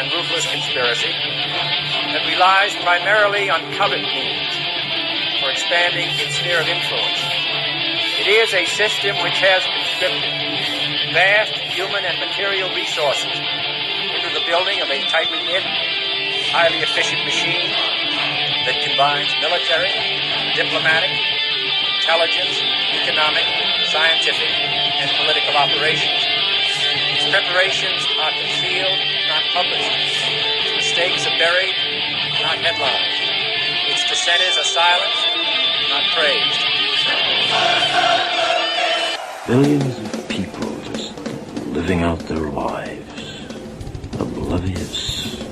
and ruthless conspiracy that relies primarily on covert means for expanding its sphere of influence. It is a system which has conscripted vast human and material resources into the building of a tightly knit, highly efficient machine that combines military, diplomatic, intelligence, economic, scientific, and political operations. Its preparations are concealed, not published. Its mistakes are buried, not headlined. Its dissenters are silenced, not praised. Billions of people just living out their lives, oblivious.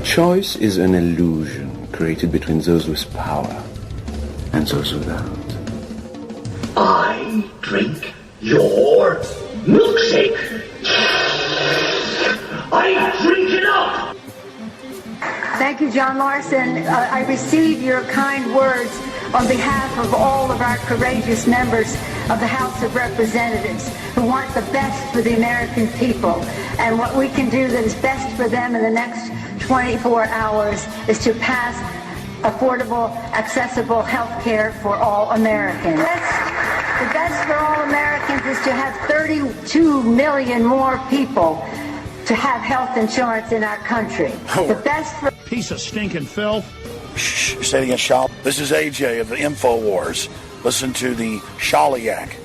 Choice is an illusion created between those with power and those without. I drink your milkshake. I drink it up. Thank you, John Larson. I receive your kind words on behalf of all of our courageous members of the House of Representatives who want the best for the American people. And what we can do that is best for them in the next 24 hours is to pass affordable, accessible health care for all Americans. The best for all Americans is to have 32 million more people to have health insurance in our country. The best for... Piece of stinking filth. Shh, say it again, Shali. This is AJ of the InfoWars. Listen to the Shaliak.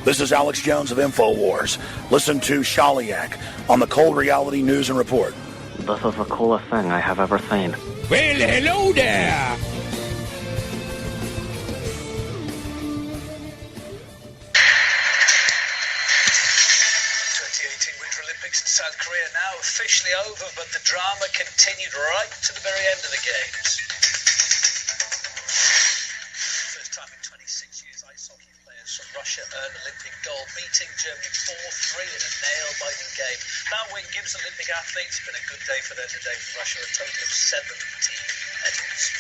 This is Alex Jones of InfoWars. Listen to Shaliak on the Cold Reality News and Report. This is the coolest thing I have ever seen. Well, hello there! 2018 Winter Olympics in South Korea now officially over, but the drama continued right to the very end of the Games. First time in 26 years, ice hockey players from Russia earned Olympic gold, beating Germany 4-3 in a nail-biting game. That win gives Olympic athletes, been a good day for them today for Russia, a total of 17 medals.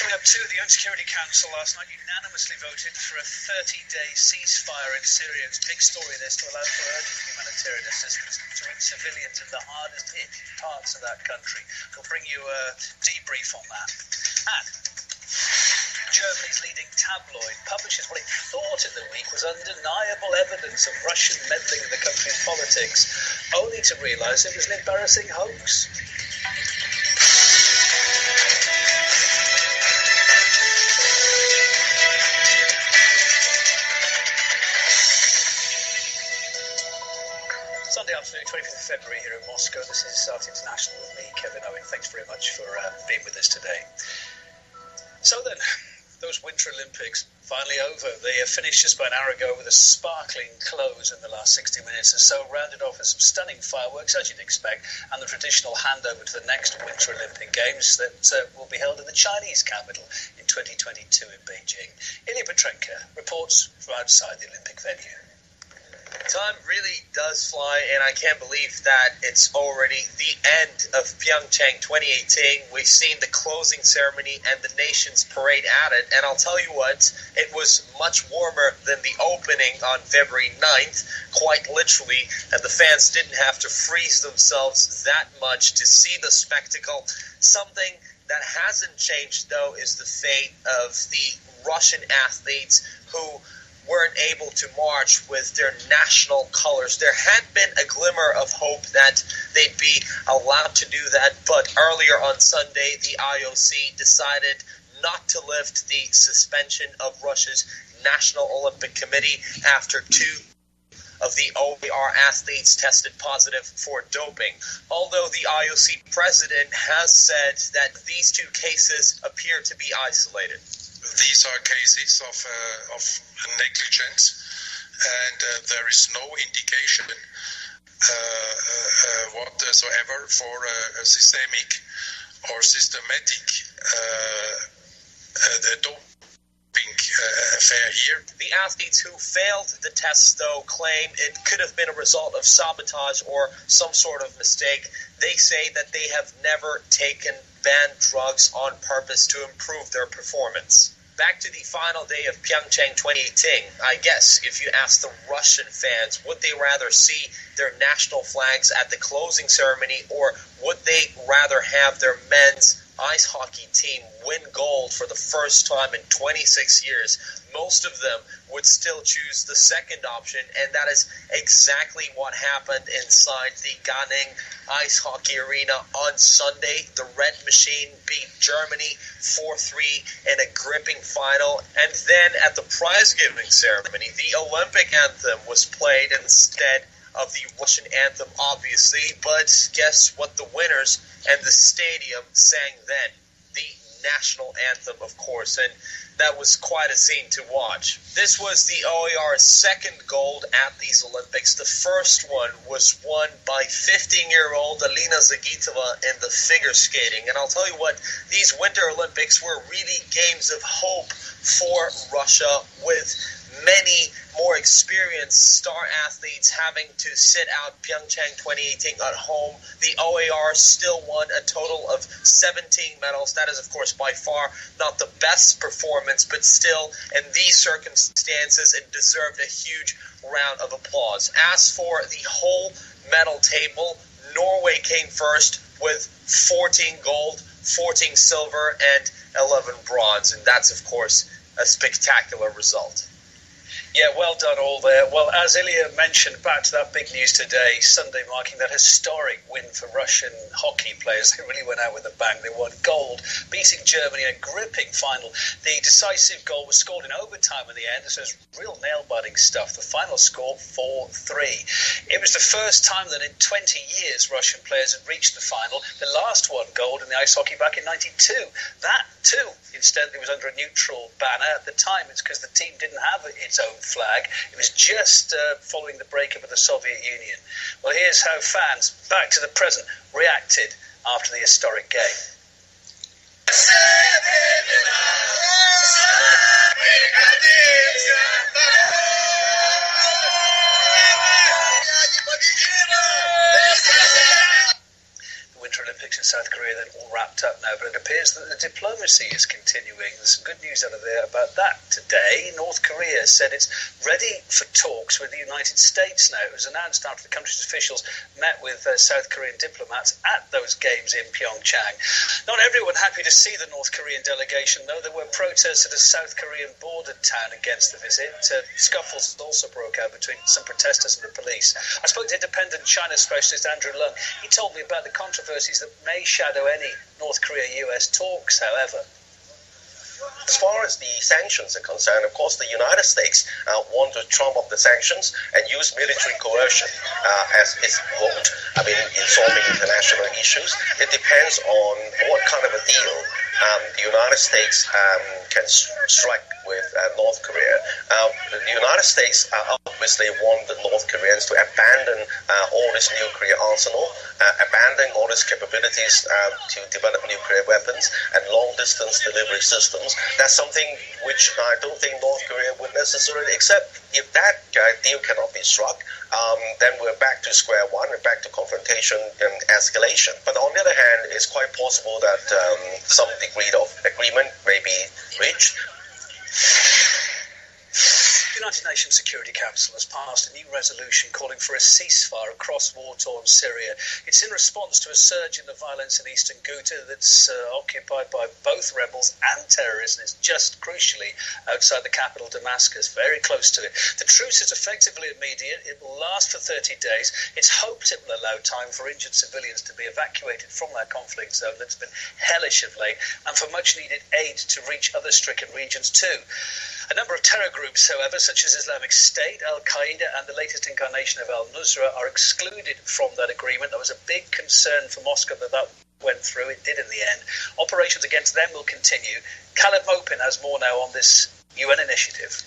Coming up too, the UN Security Council last night unanimously voted for a 30-day ceasefire in Syria. It's a big story this to allow for urgent humanitarian assistance to reach civilians in the hardest hit parts of that country. We'll bring you a debrief on that. And Germany's leading tabloid publishes what it thought in the week was undeniable evidence of Russian meddling in the country's politics, only to realise it was an embarrassing hoax. Sunday afternoon, 25th of February here in Moscow. This is South International with me, Kevin Owen. Thanks very much for being with us today. So then, those Winter Olympics finally over. They finished just about an hour ago with a sparkling close in the last 60 minutes or so, rounded off with some stunning fireworks, as you'd expect, and the traditional handover to the next Winter Olympic Games that will be held in the Chinese capital in 2022 in Beijing. Ilya Petrenko reports from outside the Olympic venue. Time really does fly, and I can't believe that it's already the end of Pyeongchang 2018. We've seen the closing ceremony and the nation's parade at it, and I'll tell you what, it was much warmer than the opening on February 9th, quite literally, and the fans didn't have to freeze themselves that much to see the spectacle. Something that hasn't changed, though, is the fate of the Russian athletes who weren't able to march with their national colors. There had been a glimmer of hope that they'd be allowed to do that, but earlier on Sunday, the IOC decided not to lift the suspension of Russia's National Olympic Committee after two of the OER athletes tested positive for doping. Although the IOC president has said that these two cases appear to be isolated. These are cases of negligence, and there is no indication whatsoever for a systemic or systematic doping affair here. The athletes who failed the tests, though, claim it could have been a result of sabotage or some sort of mistake. They say that they have never taken banned drugs on purpose to improve their performance. back to the final day of Pyeongchang 2018. I guess if you ask the Russian fans, would they rather see their national flags at the closing ceremony, or would they rather have their men's ice hockey team win gold for the first time in 26 years? Most of them would still choose the second option, and that is exactly what happened inside the Ganning Ice Hockey Arena on Sunday. The Red Machine beat Germany 4-3 in a gripping final, and then at the prize-giving ceremony, the Olympic anthem was played instead of the Russian anthem, obviously, but guess what the winners and the stadium sang then? The national anthem, of course, and that was quite a scene to watch. This was the OER's second gold at these Olympics. The first one was won by 15-year-old Alina Zagitova in the figure skating. And I'll tell you what, these Winter Olympics were really games of hope for Russia, with many more experienced star athletes having to sit out Pyeongchang 2018 at home. The OAR still won a total of 17 medals. That is, of course, by far not the best performance, but still, in these circumstances, it deserved a huge round of applause. As for the whole medal table, Norway came first with 14 gold, 14 silver, and 11 bronze, and that's, of course, a spectacular result. Yeah, well done all there. Well, as Ilya mentioned, back to that big news today, Sunday marking that historic win for Russian hockey players. They really went out with a bang. They won gold, beating Germany in a gripping final. The decisive goal was scored in overtime in the end. This was real nail-biting stuff. The final score, 4-3. It was the first time that in 20 years Russian players had reached the final. The last won gold in the ice hockey back in 92. That, too, incidentally, was under a neutral banner. At the time, it's because the team didn't have its own flag. It was just following the breakup of the Soviet Union. Well, here's how fans, back to the present, reacted after the historic game. Winter Olympics in South Korea then all wrapped up now, but it appears that the diplomacy is continuing. There's some good news out of there about that today. North Korea said it's ready for talks with the United States now. It was announced after the country's officials met with South Korean diplomats at those games in Pyeongchang. Not everyone happy to see the North Korean delegation, though. There were protests at a South Korean border town against the visit. Scuffles also broke out between some protesters and the police. I spoke to independent China specialist Andrew Lung. He told me about the controversies that may shadow any North Korea-US talks, however. As far as the sanctions are concerned, of course, the United States want to trump up the sanctions and use military coercion as its vote, in solving international issues. It depends on what kind of a deal the United States can strike with North Korea. The United States obviously want the North Koreans to abandon all this nuclear arsenal, abandon all these capabilities to develop nuclear weapons and long-distance delivery systems. That's something which I don't think North Korea would necessarily accept. If that deal cannot be struck, then we're back to square one, we're back to confrontation and escalation. But on the other hand, it's quite possible that some degree of agreement may be reached. The United Nations Security Council has passed a new resolution calling for a ceasefire across war-torn Syria. It's in response to a surge in the violence in eastern Ghouta that's occupied by both rebels and terrorists, and it's just crucially outside the capital Damascus, very close to it. The truce is effectively immediate. It will last for 30 days. It's hoped it will allow time for injured civilians to be evacuated from that conflict zone that's been hellish of late, and for much-needed aid to reach other stricken regions too. A number of terror groups, however, such as Islamic State, Al-Qaeda, and the latest incarnation of Al-Nusra, are excluded from that agreement. There was a big concern for Moscow that went through. It did in the end. Operations against them will continue. Khaled Mopin has more now on this UN initiative.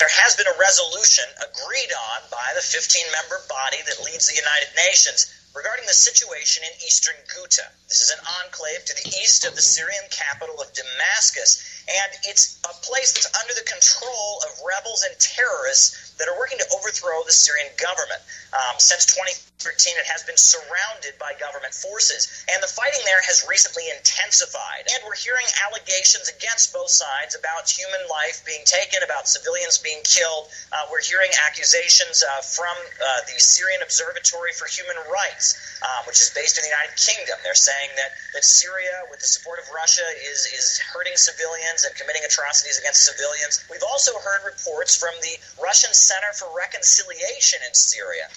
There has been a resolution agreed on by the 15-member body that leads the United Nations regarding the situation in eastern Ghouta. This is an enclave to the east of the Syrian capital of Damascus, and it's a place that's under the control of rebels and terrorists that are working to overthrow the Syrian government. Since 2013, it has been surrounded by government forces, and the fighting there has recently intensified. And we're hearing allegations against both sides about human life being taken, about civilians being killed. We're hearing accusations from the Syrian Observatory for Human Rights, which is based in the United Kingdom. They're saying that Syria, with the support of Russia, is hurting civilians and committing atrocities against civilians. We've also heard reports from the Russian Center for Reconciliation in Syria.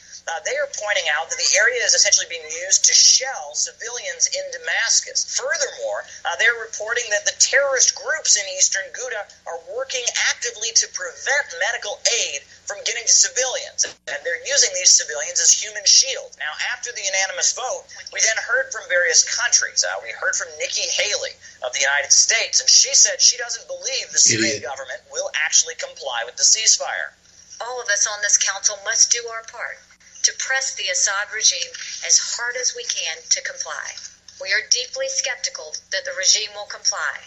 They are pointing out that the area is essentially being used to shell civilians in Damascus. Furthermore, they're reporting that the terrorist groups in eastern Ghouta are working actively to prevent medical aid from getting to civilians, and they're using these civilians as human shields. Now, after the unanimous vote, we then heard from various countries. We heard from Nikki Haley of the United States, and she said she doesn't believe the Syrian government will actually comply with the ceasefire. All of us on this council must do our part to press the Assad regime as hard as we can to comply. We are deeply skeptical that the regime will comply,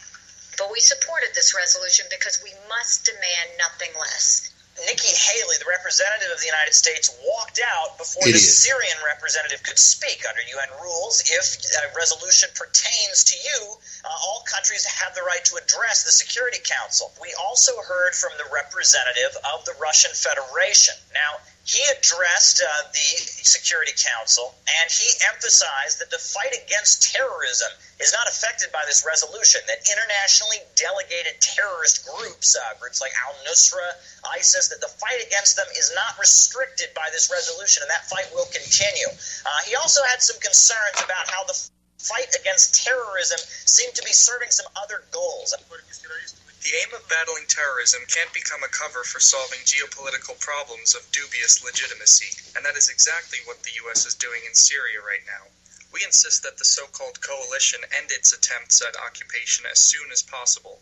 but we supported this resolution because we must demand nothing less. Nikki Haley, the representative of the United States, walked out before the Syrian representative could speak. Under UN rules, if a resolution pertains to you, all countries have the right to address the Security Council. We also heard from the representative of the Russian Federation. Now, he addressed the Security Council, and he emphasized that the fight against terrorism is not affected by this resolution, that internationally delegated terrorist groups, groups like al-Nusra, ISIS, that the fight against them is not restricted by this resolution, and that fight will continue. He also had some concerns about how the fight against terrorism seemed to be serving some other goals. The aim of battling terrorism can't become a cover for solving geopolitical problems of dubious legitimacy, and that is exactly what the U.S. is doing in Syria right now. We insist that the so-called coalition end its attempts at occupation as soon as possible.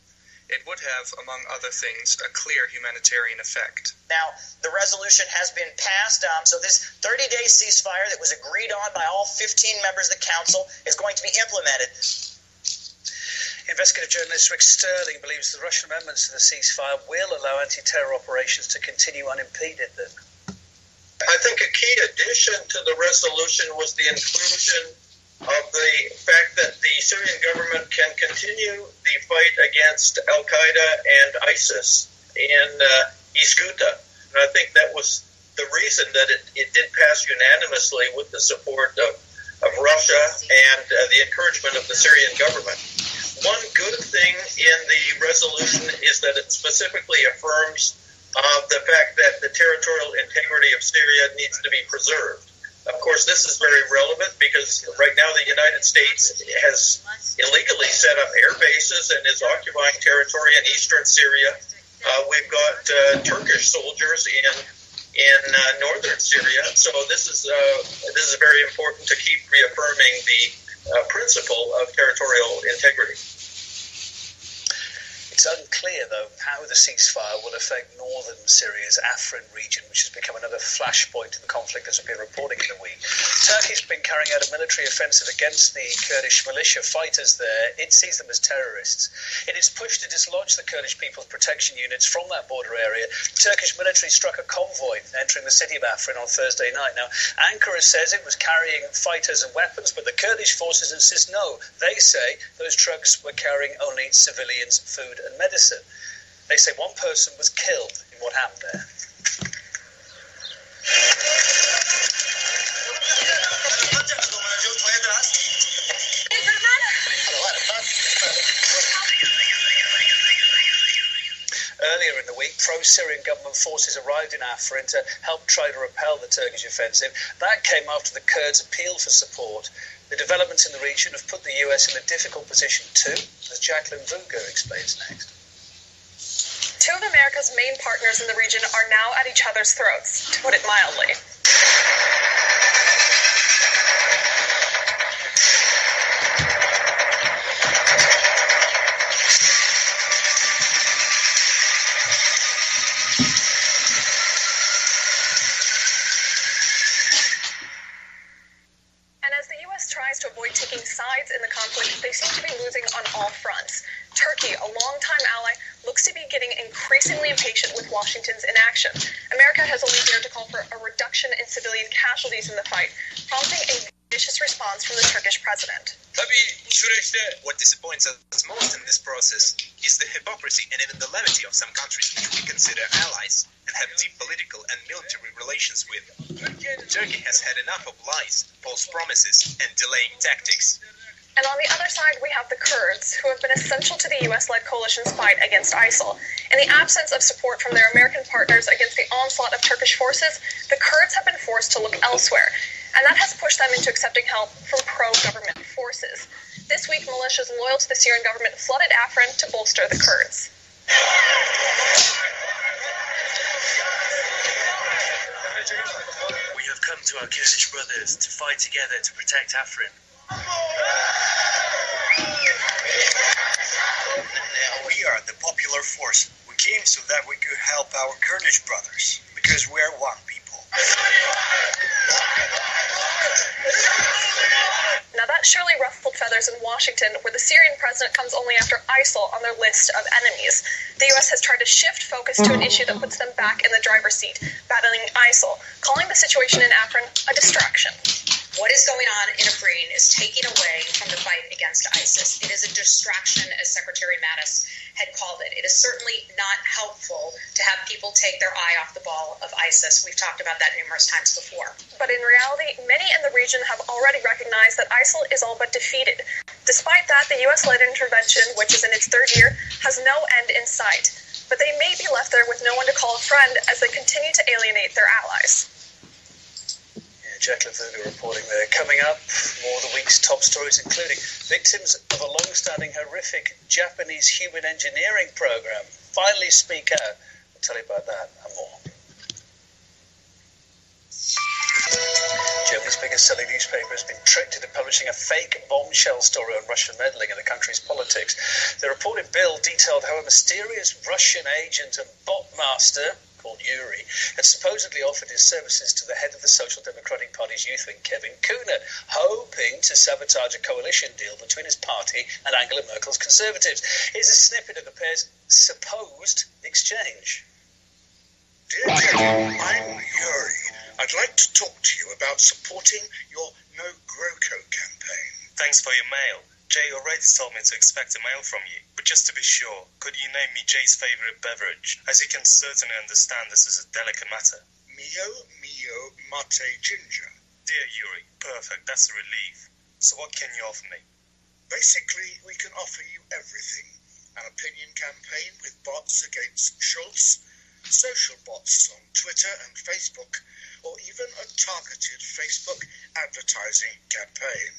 It would have, among other things, a clear humanitarian effect. Now, the resolution has been passed, so this 30-day ceasefire that was agreed on by all 15 members of the Council is going to be implemented. Investigative journalist Rick Sterling believes the Russian amendments to the ceasefire will allow anti-terror operations to continue unimpeded. I think a key addition to the resolution was the inclusion of the fact that the Syrian government can continue the fight against Al-Qaeda and ISIS in East Ghouta. And I think that was the reason that it did pass unanimously with the support of Russia and the encouragement of the Syrian government. One good thing in the resolution is that it specifically affirms the fact that the territorial integrity of Syria needs to be preserved. Of course, this is very relevant because right now the United States has illegally set up air bases and is occupying territory in eastern Syria. We've got Turkish soldiers in northern Syria, so this is very important to keep reaffirming the principle of territorial integrity. It's unclear, though, how the ceasefire will affect northern Syria's Afrin region, which has become another flashpoint in the conflict, as we've been reporting in the week. Turkey's been carrying out a military offensive against the Kurdish militia fighters there. It sees them as terrorists. In its push to dislodge the Kurdish People's Protection Units from that border area, Turkish military struck a convoy entering the city of Afrin on Thursday night. Now, Ankara says it was carrying fighters and weapons, but the Kurdish forces insist no. They say those trucks were carrying only civilians, food and medicine. They say one person was killed in what happened there. Earlier in the week, pro-Syrian government forces arrived in Afrin to help try to repel the Turkish offensive. That came after the Kurds appealed for support. The developments in the region have put the US in a difficult position too, as Jacqueline Vugo explains next. Two of America's main partners in the region are now at each other's throats, to put it mildly. To avoid taking sides in the conflict, they seem to be losing on all fronts. Turkey, a longtime ally, looks to to be getting increasingly impatient with Washington's inaction. America has only dared to call for a reduction in civilian casualties in the fight, prompting a vicious response from the Turkish president. What disappoints us most in this process is the hypocrisy and even the levity of some countries which we consider allies and have deep political and military relations with. Turkey has had enough of lies, false promises, and delaying tactics. And on the other side, we have the Kurds, who have been essential to the U.S.-led coalition's fight against ISIL. In the absence of support from their American partners against the onslaught of Turkish forces, the Kurds have been forced to look elsewhere, and that has pushed them into accepting help from pro-government forces. This week, militias loyal to the Syrian government flooded Afrin to bolster the Kurds. We have come to our Kurdish brothers to fight together to protect Afrin. We are the popular force. We came so that we could help our Kurdish brothers, because we are one people. Now that surely ruffled feathers in Washington, where the Syrian president comes only after ISIL on their list of enemies. The U.S. has tried to shift focus to an issue that puts them back in the driver's seat, battling ISIL, calling the situation in Afrin a distraction. What is going on in Afrin is taking away from the fight against ISIS. It is a distraction, as Secretary Mattis had called it. It is certainly not helpful to have people take their eye off the ball of ISIS. We've talked about that numerous times before. But in reality, many in the region have already recognized that ISIL is all but defeated. Despite that, the U.S.-led intervention, which is in its third year, has no end in sight. But they may be left there with no one to call a friend as they continue to alienate their allies. Jack Lavuga reporting there. Coming up, more of the week's top stories, including victims of a long-standing horrific Japanese human engineering program finally speak out. We'll tell you about that and more. Germany's biggest-selling newspaper has been tricked into publishing a fake bombshell story on Russian meddling in the country's politics. The reported bill detailed how a mysterious Russian agent and bot master called Yuri had supposedly offered his services to the head of the Social Democratic Party's youth wing, Kevin Kühnert, hoping to sabotage a coalition deal between his party and Angela Merkel's Conservatives. Here's a snippet of the pair's supposed exchange. Dear Kevin, I'm Yuri. I'd like to talk to you about supporting your No GroKo campaign. Thanks for your mail. Jay already told me to expect a mail from you, but just to be sure, could you name me Jay's favorite beverage? As you can certainly understand, this is a delicate matter. Mio Mate Ginger. Dear Yuri, perfect, that's a relief. So what can you offer me? Basically, we can offer you everything. An opinion campaign with bots against Schultz, social bots on Twitter and Facebook, or even a targeted Facebook advertising campaign.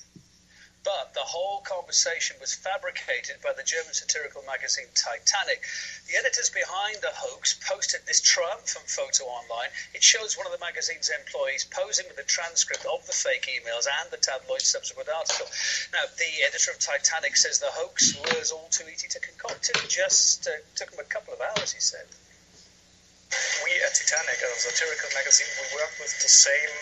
But the whole conversation was fabricated by the German satirical magazine Titanic. The editors behind the hoax posted this triumphant photo online. It shows one of the magazine's employees posing with a transcript of the fake emails and the tabloid's subsequent article. Now, the editor of Titanic says the hoax was all too easy to concoct. It just took him a couple of hours, he said. We at Titanic, a satirical magazine, we work with the same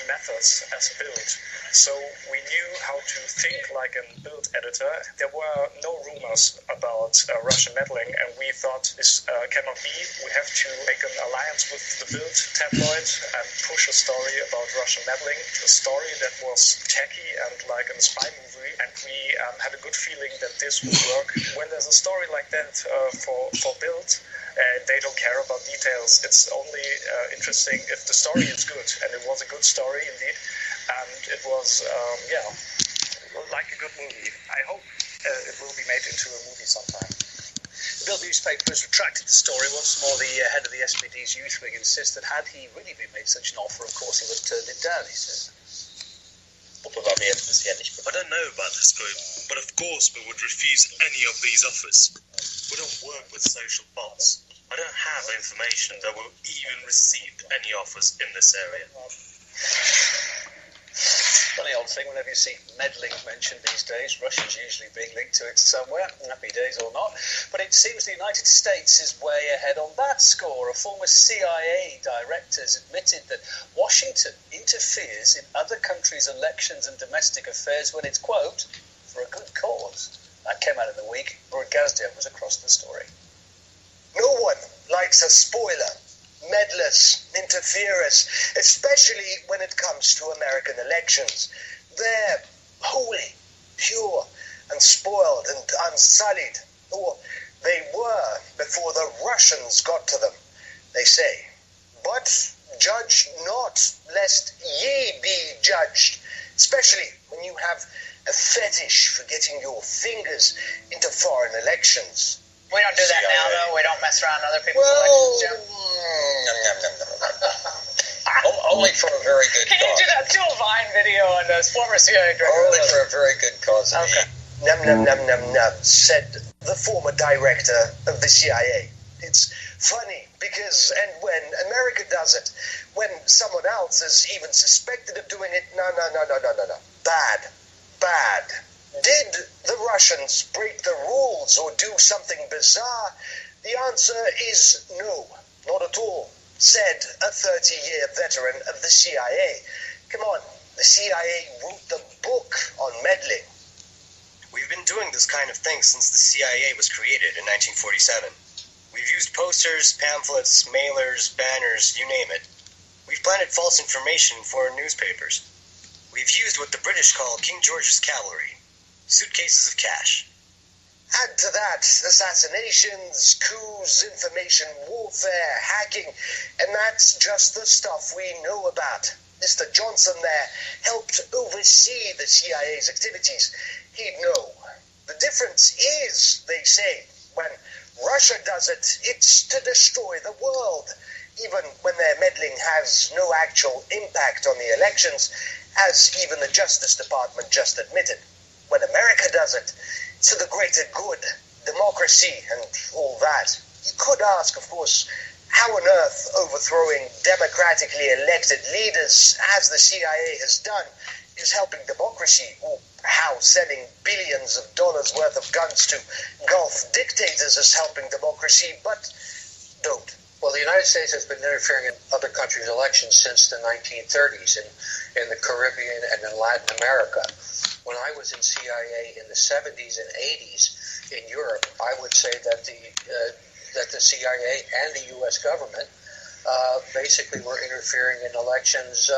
methods as Bild. So we knew how to think like a Bild editor. There were no rumors about Russian meddling, and we thought this cannot be. We have to make an alliance with the Bild tabloid and push a story about Russian meddling, a story that was tacky and like a spy movie, and we had a good feeling that this would work. When there's a story like that for Bild, they don't care about details. It's only interesting if the story is good, and it was a good story indeed, and it was like a good movie. I hope it will be made into a movie sometime. The Bild newspaper has retracted the story. Once more, the head of the SPD's youth wing insists that had he really been made such an offer, of course he would have turned it down, he says. I don't know about this group, but of course we would refuse any of these offers. We don't work with social bots. I don't have information that we've even received any offers in this area. Funny old thing, whenever you see meddling mentioned these days, Russia's usually being linked to it somewhere, happy days or not. But it seems the United States is way ahead on that score. A former CIA director has admitted that Washington interferes in other countries' elections and domestic affairs when it's, quote, for a good cause. That came out in the week. Lord Gazdeb was across the story. No one likes a spoiler, meddlers, interferers, especially when it comes to American elections. They're holy, pure, and spoiled and unsullied, or they were before the Russians got to them, they say. But judge not, lest ye be judged, especially when you have a fetish for getting your fingers into foreign elections. We don't do that now, though. We don't mess around other people's elections, Only for a very good Can cause. you do that? Do a Vine video on this former CIA director. Only for a very good cause. Okay. Num, num, num, num, num, said the former director of the CIA. It's funny because, and when America does it, when someone else is even suspected of doing it, no. Bad. Did the Russians break the rules or do something bizarre? The answer is no, not at all, said a 30-year veteran of the CIA. Come on, the CIA wrote the book on meddling. We've been doing this kind of thing since the CIA was created in 1947. We've used posters, pamphlets, mailers, banners, you name it. We've planted false information for our newspapers. We've used what the British call King George's cavalry, suitcases of cash. Add to that assassinations, coups, information warfare, hacking, and that's just the stuff we know about. Mr. Johnson there helped oversee the CIA's activities. He'd know. The difference is, they say, when Russia does it, it's to destroy the world, even when their meddling has no actual impact on the elections, as even the Justice Department just admitted. When America does it, it's for the greater good, democracy, and all that. You could ask, of course, how on earth overthrowing democratically elected leaders, as the CIA has done, is helping democracy, or how selling billions of dollars worth of guns to Gulf dictators is helping democracy, but don't. Well, the United States has been interfering in other countries' elections since the 1930s in the Caribbean and in Latin America. When I was in CIA in the 70s and 80s in Europe, I would say that the CIA and the U.S. government basically were interfering in elections,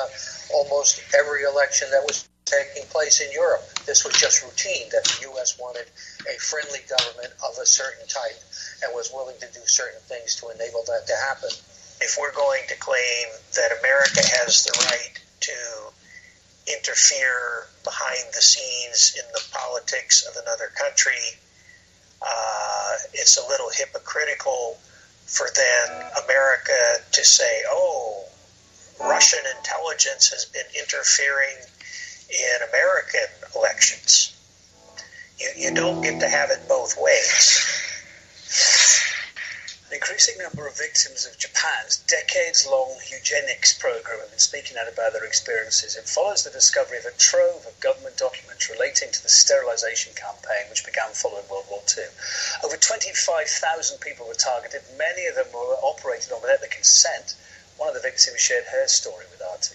almost every election that was taking place in Europe. This was just routine, that the U.S. wanted a friendly government of a certain type and was willing to do certain things to enable that to happen. If we're going to claim that America has the right to interfere behind the scenes in the politics of another country, it's a little hypocritical for then America to say, oh, Russian intelligence has been interfering in American elections. You don't get to have it both ways. An increasing number of victims of Japan's decades-long eugenics program have been speaking out about their experiences. It follows the discovery of a trove of government documents relating to the sterilization campaign, which began following World War II. Over 25,000 people were targeted. Many of them were operated on without the consent. One of the victims shared her story with RT.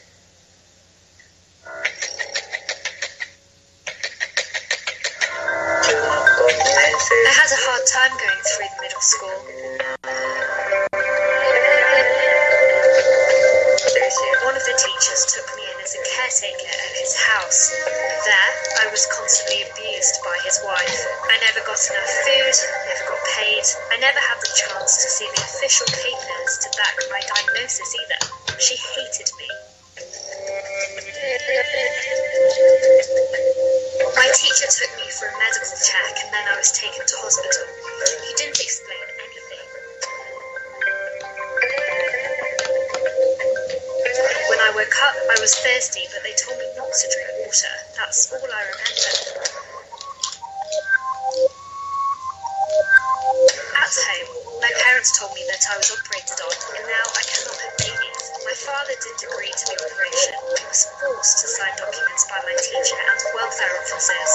I had a hard time going through the middle school. One of the teachers took me in as a caretaker at his house. There, I was constantly abused by his wife. I never got enough food, never got paid. I never had the chance to see the official papers to back my diagnosis either. She hated me. My teacher took me for a medical check and then I was taken to hospital. He didn't explain anything. When I woke up, I was thirsty, but they told me not to drink water. That's all I remember. At home, my parents told me that I was operated on and now I cannot have babies. My father didn't agree to the operation. I was forced to sign documents by my teacher and welfare officers.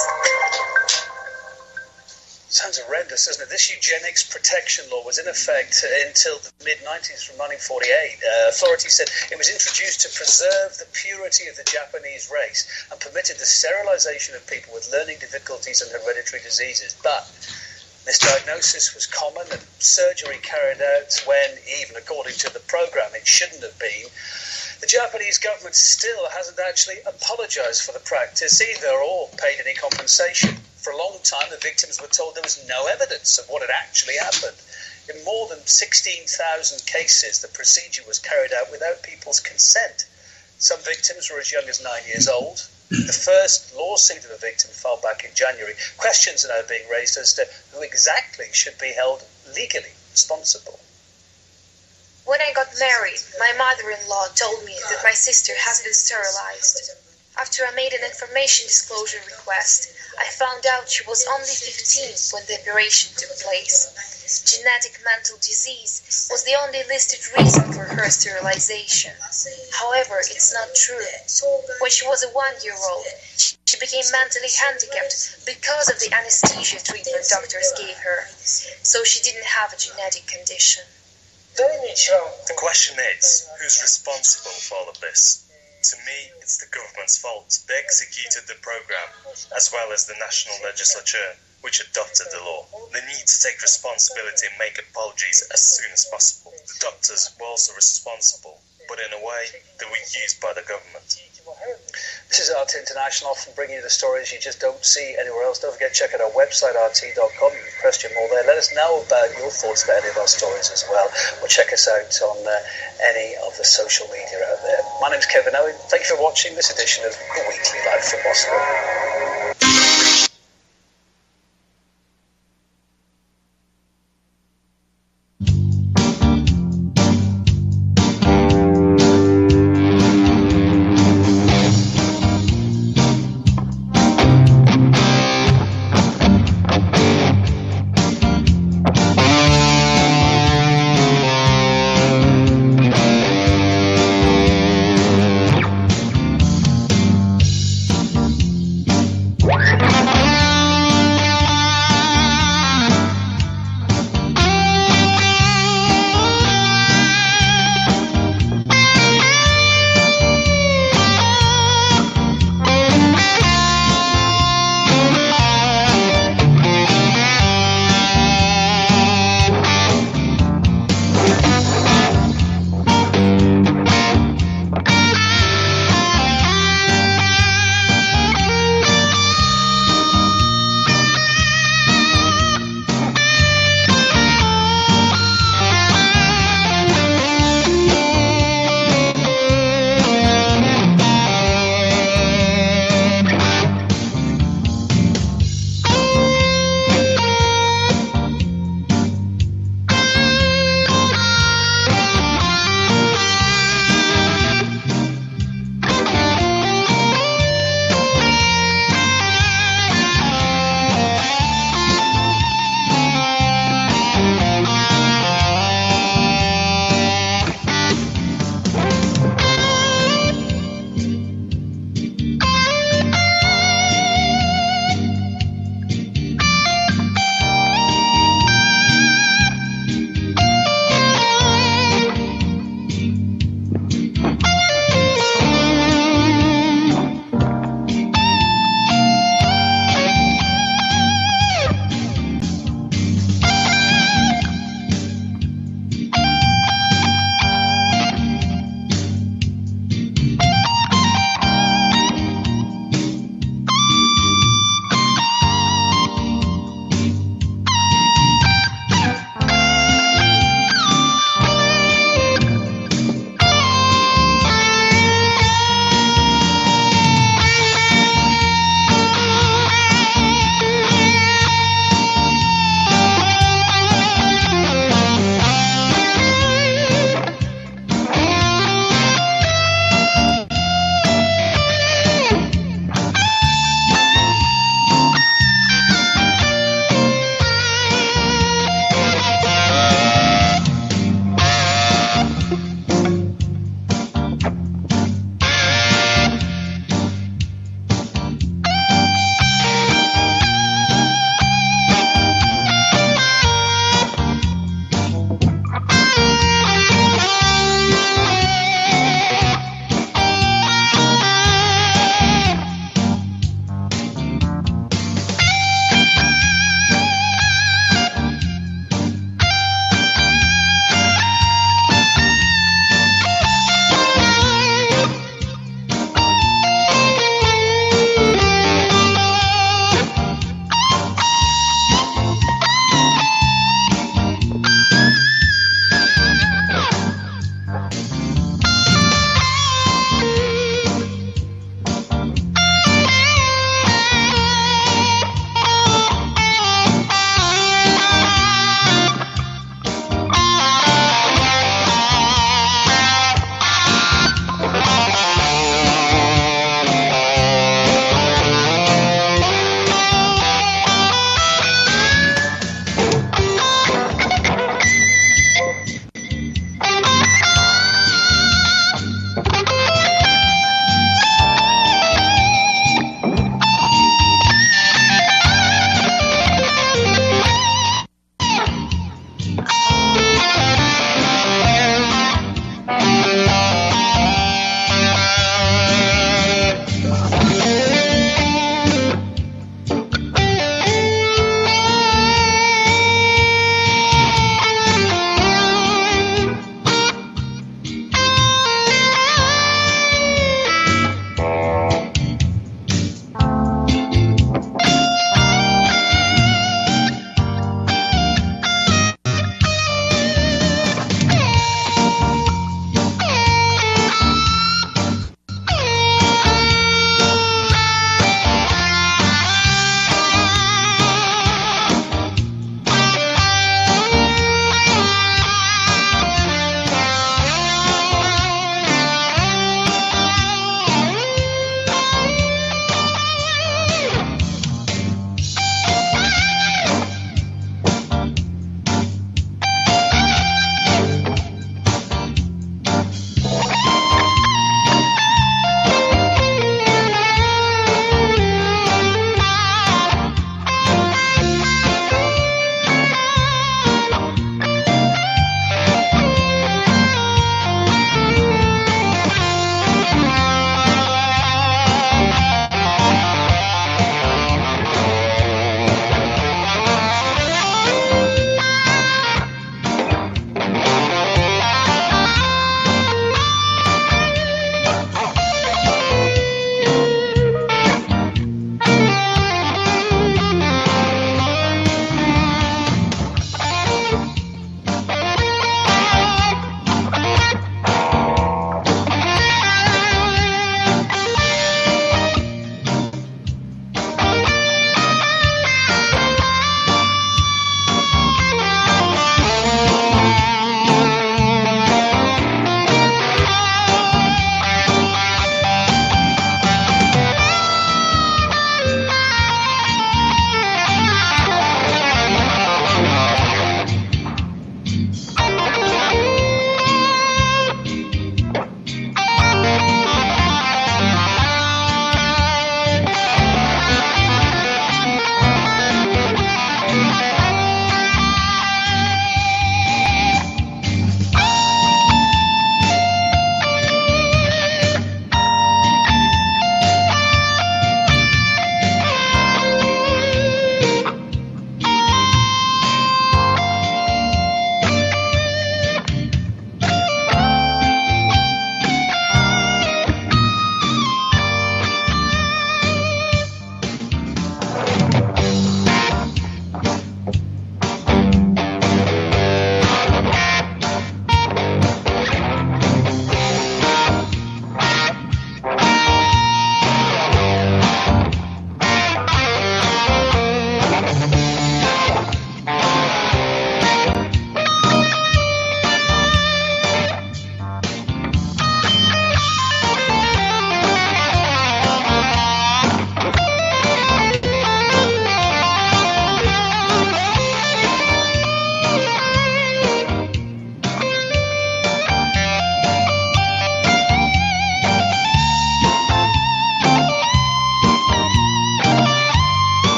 Sounds horrendous, doesn't it? This eugenics protection law was in effect until the mid-90s, from 1948. Authorities said it was introduced to preserve the purity of the Japanese race and permitted the sterilization of people with learning difficulties and hereditary diseases. But misdiagnosis was common and surgery carried out when, even according to the program, it shouldn't have been. The Japanese government still hasn't actually apologized for the practice either or paid any compensation. For a long time, the victims were told there was no evidence of what had actually happened. In more than 16,000 cases, the procedure was carried out without people's consent. Some victims were as young as 9 years old. The first lawsuit of a victim filed back in January. Questions are now being raised as to who exactly should be held legally responsible. When I got married, my mother-in-law told me that my sister has been sterilized. After I made an information disclosure request, I found out she was only 15 when the operation took place. Genetic mental disease was the only listed reason for her sterilization. However, it's not true. When she was a 1-year-old, she became mentally handicapped because of the anesthesia treatment doctors gave her. So she didn't have a genetic condition. The question is, who's responsible for all of this? To me, it's the government's fault. They executed the program, as well as the national legislature, which adopted the law. They need to take responsibility and make apologies as soon as possible. The doctors were also responsible, but in a way, they were used by the government. This is RT International, often bringing you the stories you just don't see anywhere else. Don't forget to check out our website, rt.com. You can question more there. Let us know about your thoughts about any of our stories as well. Or check us out on any of the social media out there. My name's Kevin Owen. Thank you for watching this edition of The Weekly Live from Moscow.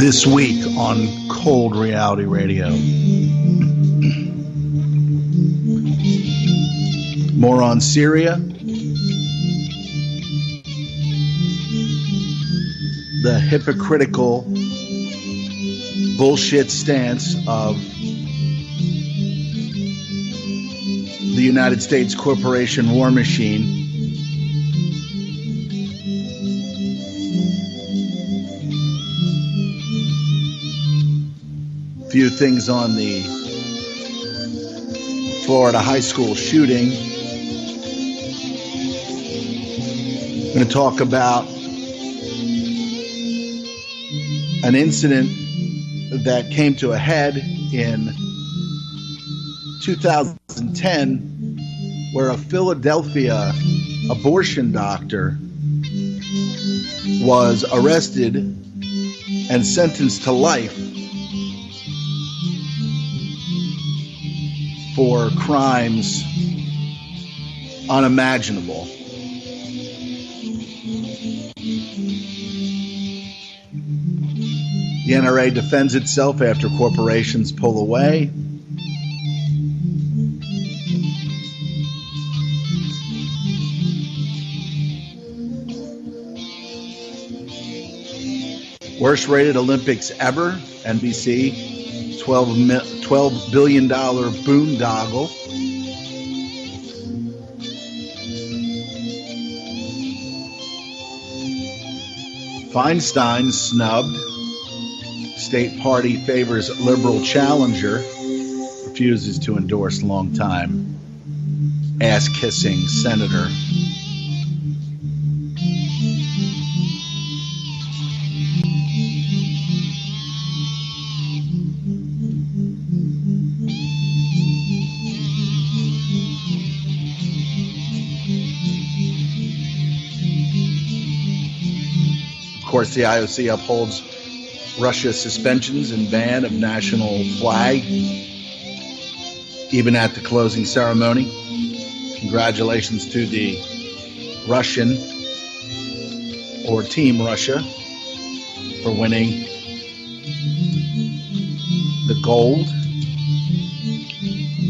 This week on Cold Reality Radio. More on Syria. The hypocritical bullshit stance of the United States corporation war machine. Few things on the Florida high school shooting. I'm going to talk about an incident that came to a head in 2010 where a Philadelphia abortion doctor was arrested and sentenced to life for crimes unimaginable. The NRA defends itself after corporations pull away. Worst rated Olympics ever, NBC. $12 billion boondoggle. Feinstein snubbed. State party favors liberal challenger. Refuses to endorse longtime ass-kissing senator. Of course, the IOC upholds Russia's suspensions and ban of national flag, even at the closing ceremony. Congratulations to the Russian, or Team Russia, for winning the gold,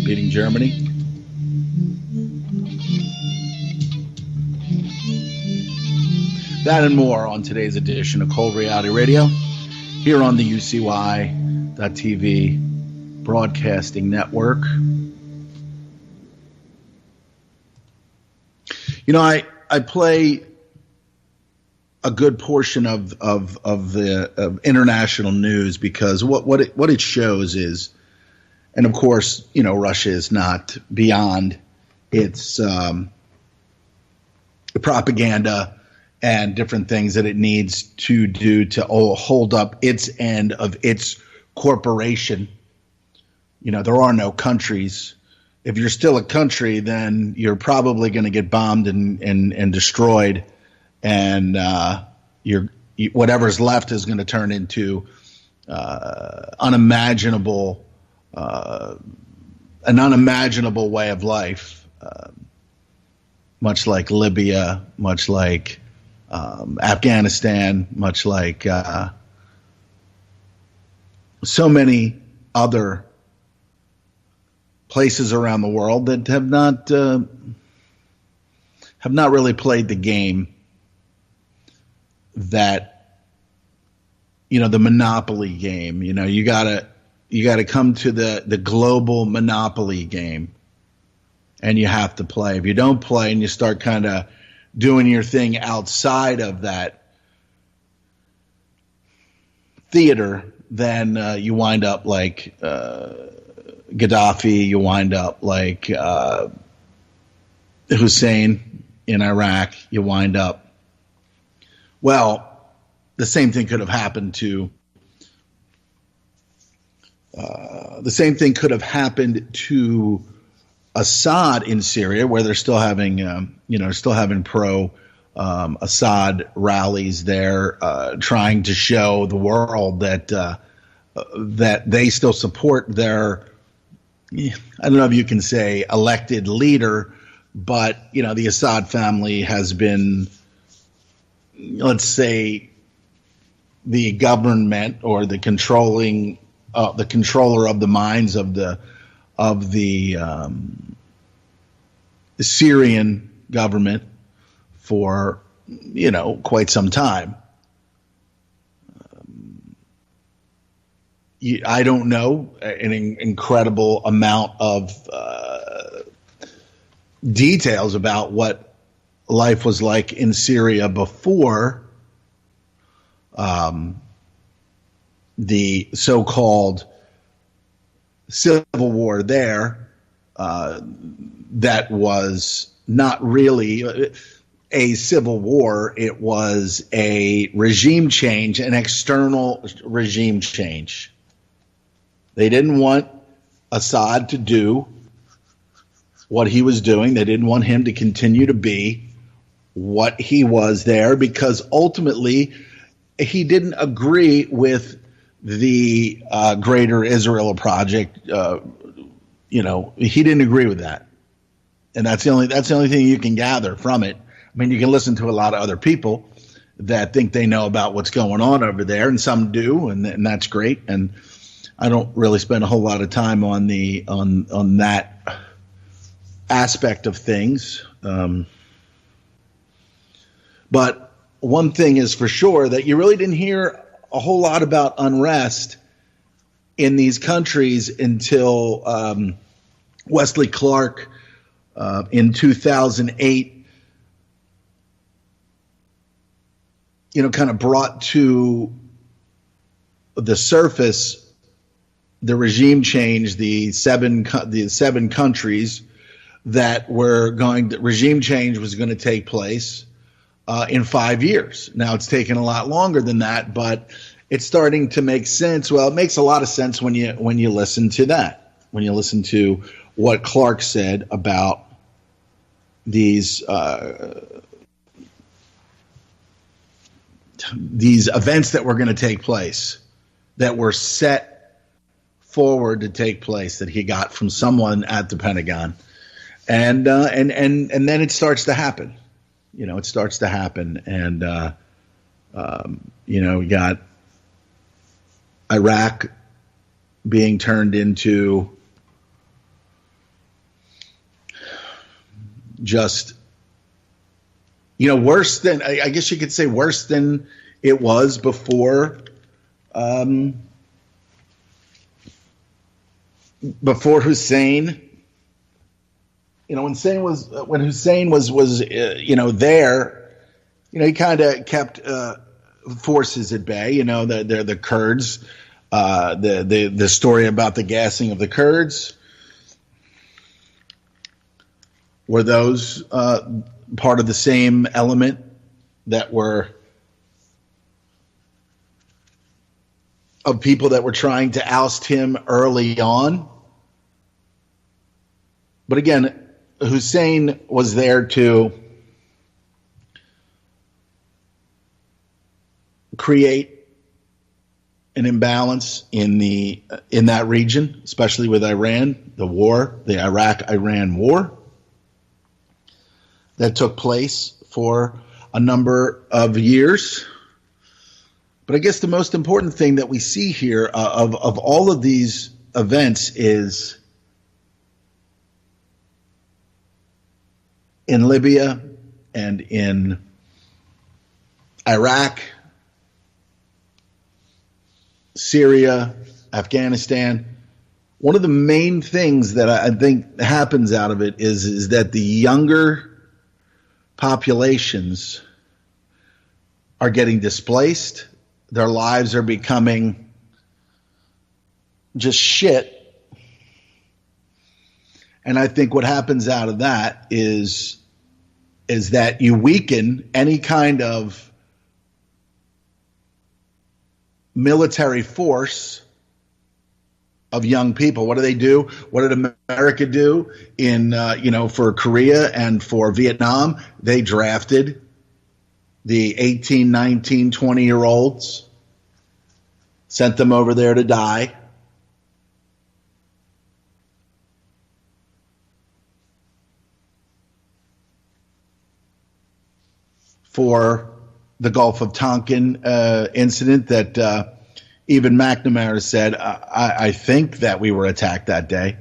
beating Germany. That and more on today's edition of Cold Reality Radio, here on the UCY.TV broadcasting network. You know, I play a good portion of international news because what it shows is, and of course, you know, Russia is not beyond its propaganda and different things that it needs to do to hold up its end of its corporation. You know, there are no countries. If you're still a country, then you're probably going to get bombed and destroyed, and whatever's left is going to turn into an unimaginable way of life, much like Libya, much like Afghanistan, much like so many other places around the world that have not really played the game that, you know, the monopoly game. You know, you gotta come to the global monopoly game, and you have to play. If you don't play and you start kind of doing your thing outside of that theater, then you wind up like Gaddafi, you wind up like Hussein in Iraq, you wind up, well, the same thing could have happened to Assad in Syria, where they're still having pro Assad rallies there, trying to show the world that they still support their, I don't know if you can say elected leader, but you know, the Assad family has been, let's say, the government or the controller of the minds of the Syrian government for quite some time. I don't know an incredible amount of details about what life was like in Syria before the so-called civil war there. That was not really a civil war. It was a regime change, an external regime change. They didn't want Assad to do what he was doing. They didn't want him to continue to be what he was there, because ultimately he didn't agree with the Greater Israel Project. He didn't agree with that, and that's the only thing you can gather from it. I mean, you can listen to a lot of other people that think they know about what's going on over there, and some do, and that's great. And I don't really spend a whole lot of time on that aspect of things. But one thing is for sure, that you really didn't hear a whole lot about unrest in these countries until Wesley Clark in 2008, kind of brought to the surface the regime change, the seven countries that regime change was going to take place in 5 years. Now it's taken a lot longer than that, but it's starting to make sense. Well, it makes a lot of sense when you listen to that, when you listen to what Clark said about these events that were going to take place, that were set forward to take place, that he got from someone at the Pentagon, and then it starts to happen. It starts to happen, and we got Iraq being turned into just worse than, I guess you could say, worse than it was before. Before Hussein, when Hussein was there, he kind of kept forces at bay. The Kurds, the story about the gassing of the Kurds, were those part of the same element that were of people that were trying to oust him early on. But again, Hussein was there to create an imbalance in that region, especially with Iran, the Iraq-Iran war that took place for a number of years. But I guess the most important thing that we see here of all of these events is in Libya and in Iraq, Syria, Afghanistan. One of the main things that I think happens out of it is that the younger populations are getting displaced. Their lives are becoming just shit. And I think what happens out of that is that you weaken any kind of military force of young people. What do they do? What did America do for Korea and for Vietnam? They drafted the 18, 19, 20-year-olds, sent them over there to die. For the Gulf of Tonkin incident that even McNamara said, I think that we were attacked that day.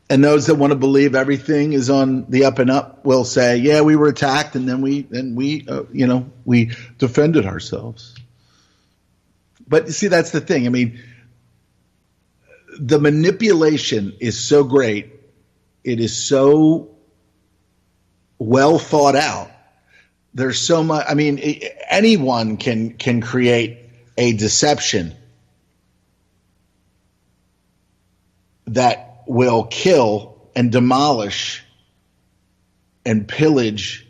And those that want to believe everything is on the up and up will say, yeah, we were attacked, and then we defended ourselves. But see, that's the thing. I mean, the manipulation is so great. It is so well thought out. There's so much. I mean, anyone can create a deception that will kill and demolish and pillage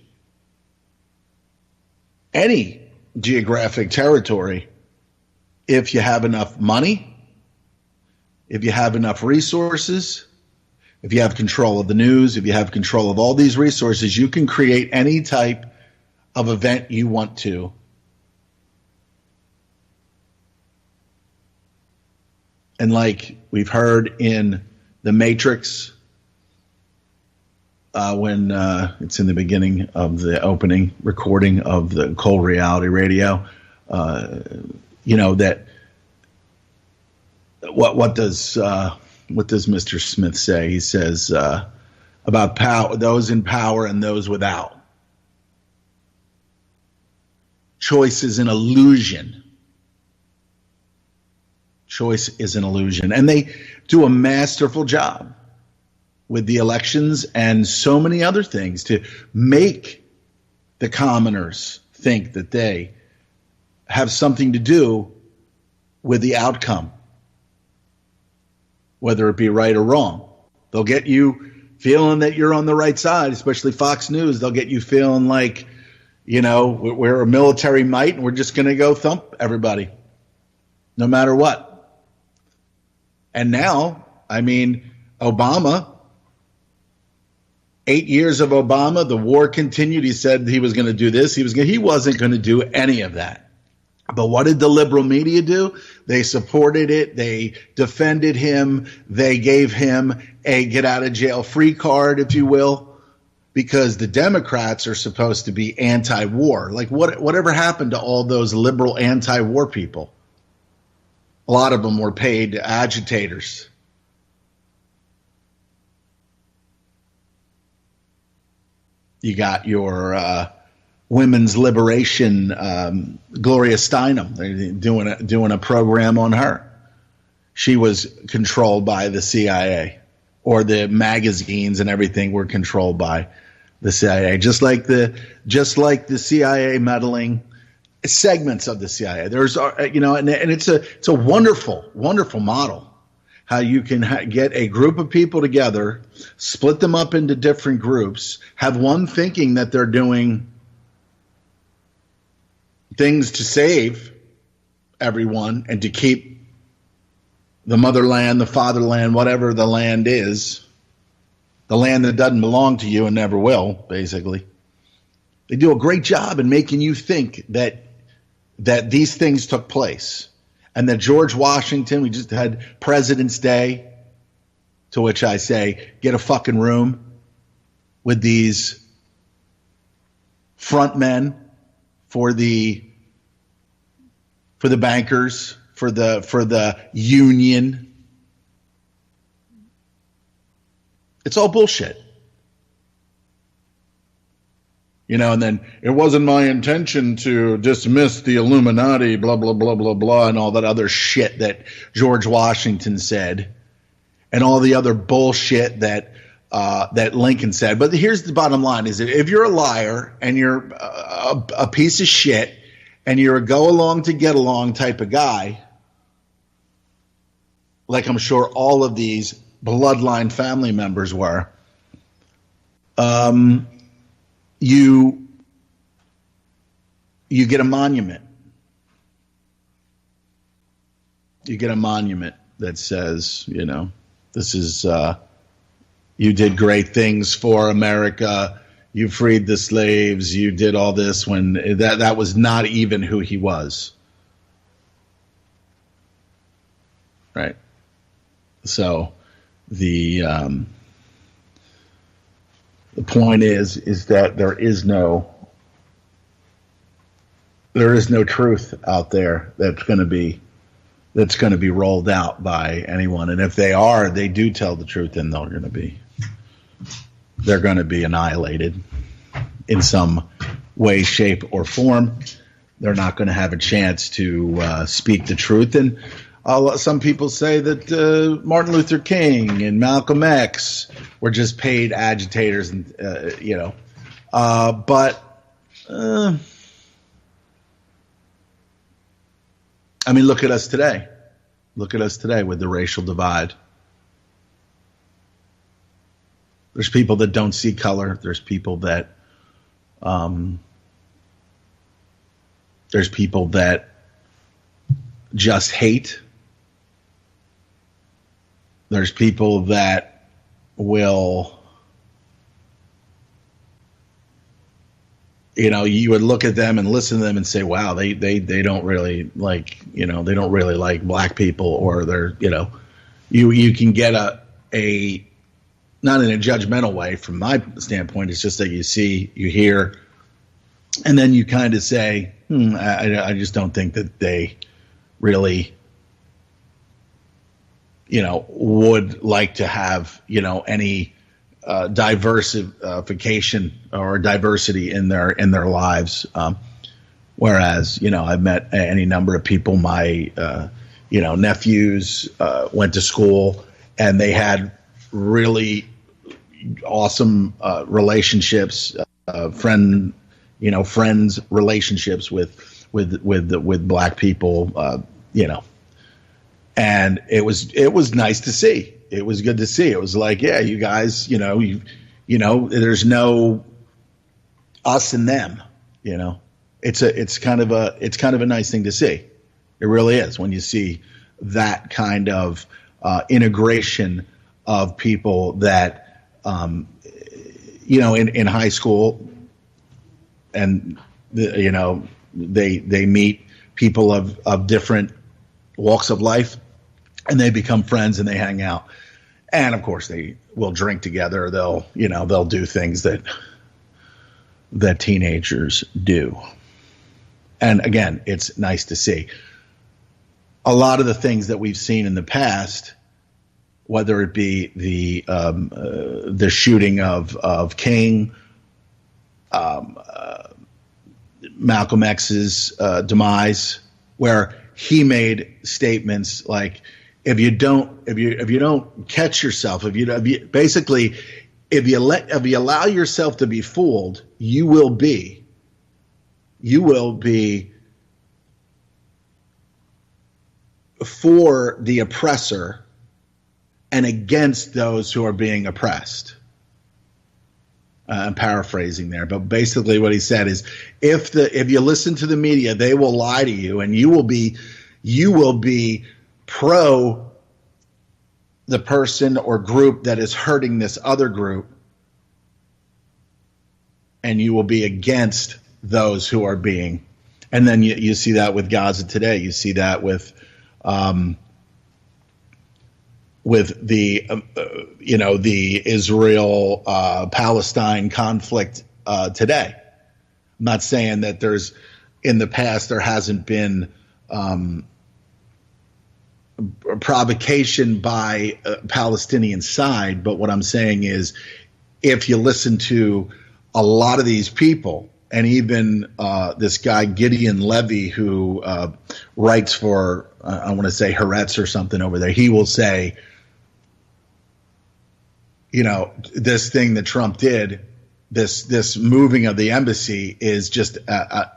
any geographic territory if you have enough money, if you have enough resources, if you have control of the news, if you have control of all these resources, you can create any type of event you want to. And like we've heard in The Matrix, when it's in the beginning of the opening recording of the Cold Reality Radio, that what does Mr. Smith say? He says about power, those in power and those without. Choice is an illusion. Choice is an illusion. And they do a masterful job with the elections and so many other things to make the commoners think that they have something to do with the outcome, whether it be right or wrong. They'll get you feeling that you're on the right side, especially Fox News. They'll get you feeling like, we're a military might and we're just going to go thump everybody, no matter what. And now, I mean, Obama, 8 years of Obama, the war continued. He said he was going to do this. He wasn't going to do any of that. But what did the liberal media do? They supported it. They defended him. They gave him a get out of jail free card, if you will, because the Democrats are supposed to be anti-war. Like whatever happened to all those liberal anti-war people? A lot of them were paid agitators. You got your women's liberation, Gloria Steinem. They're doing a program on her. She was controlled by the CIA, or the magazines and everything were controlled by the CIA. Just like the CIA meddling segments of the CIA. There's, and it's a wonderful, wonderful model. How you can get a group of people together, split them up into different groups, have one thinking that they're doing things to save everyone and to keep the motherland, the fatherland, whatever the land is, the land that doesn't belong to you and never will, basically. They do a great job in making you think that these things took place. And that George Washington, we just had President's Day, to which I say, get a fucking room with these front men for the bankers, for the union. It's all bullshit. And then it wasn't my intention to dismiss the Illuminati, blah, blah, blah, blah, blah, and all that other shit that George Washington said, and all the other bullshit that Lincoln said. But here's the bottom line, is that if you're a liar and you're a piece of shit and you're a go along to get along type of guy, like I'm sure all of these bloodline family members were, you get a monument. You get a monument that says, this is, you did great things for America. You freed the slaves. You did all this, when that was not even who he was. Right. So the point is that there is no there is no truth out there that's going to be rolled out by anyone. And if they do tell the truth, then they're going to be annihilated in some way, shape, or form. They're not going to have a chance to speak the truth. And some people say that Martin Luther King and Malcolm X were just paid agitators, and but I mean, look at us today. Look at us today with the racial divide. There's people that don't see color. There's people that just hate. There's people that will, you would look at them and listen to them and say, wow, they don't really like, they don't really like black people, or they're, you can get a not in a judgmental way from my standpoint. It's just that you see, you hear, and then you kind of say, I just don't think that they really, would like to have, any diversification or diversity in their lives. Whereas, I've met any number of people, my, nephews went to school, and they had really awesome relationships, friends relationships with black people, and it was nice to see. It was good to see. It was like, yeah, you guys, there's no us and them, it's kind of a nice thing to see. It really is, when you see that kind of integration of people that, in high school, and they meet people of different walks of life, and they become friends and they hang out. And of course they will drink together. They'll do things that teenagers do. And again, it's nice to see. A lot of the things that we've seen in the past, whether it be the shooting of King, Malcolm X's demise, where he made statements like, if you don't catch yourself, if you allow yourself to be fooled, you will be for the oppressor and against those who are being oppressed. I'm paraphrasing there, but basically what he said is, if you listen to the media, they will lie to you, and you will be pro the person or group that is hurting this other group, and you will be against those who are being. And then you see that with Gaza today. You see that with the Israel Palestine conflict today. I'm not saying that in the past there hasn't been provocation by Palestinian side, but what I'm saying is, if you listen to a lot of these people, and even this guy Gideon Levy, who writes for I want to say Haaretz or something over there, he will say, this thing that Trump did, this moving of the embassy is just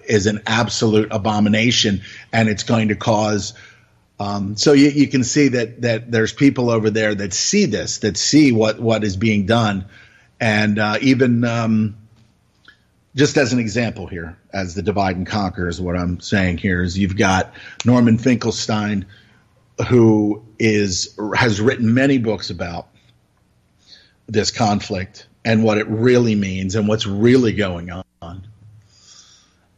is an absolute abomination, and it's going to cause. So you can see that there's people over there that see this, that see what is being done, and even just as an example here, as the divide and conquer is what I'm saying here, is you've got Norman Finkelstein, who has written many books about this conflict and what it really means and what's really going on.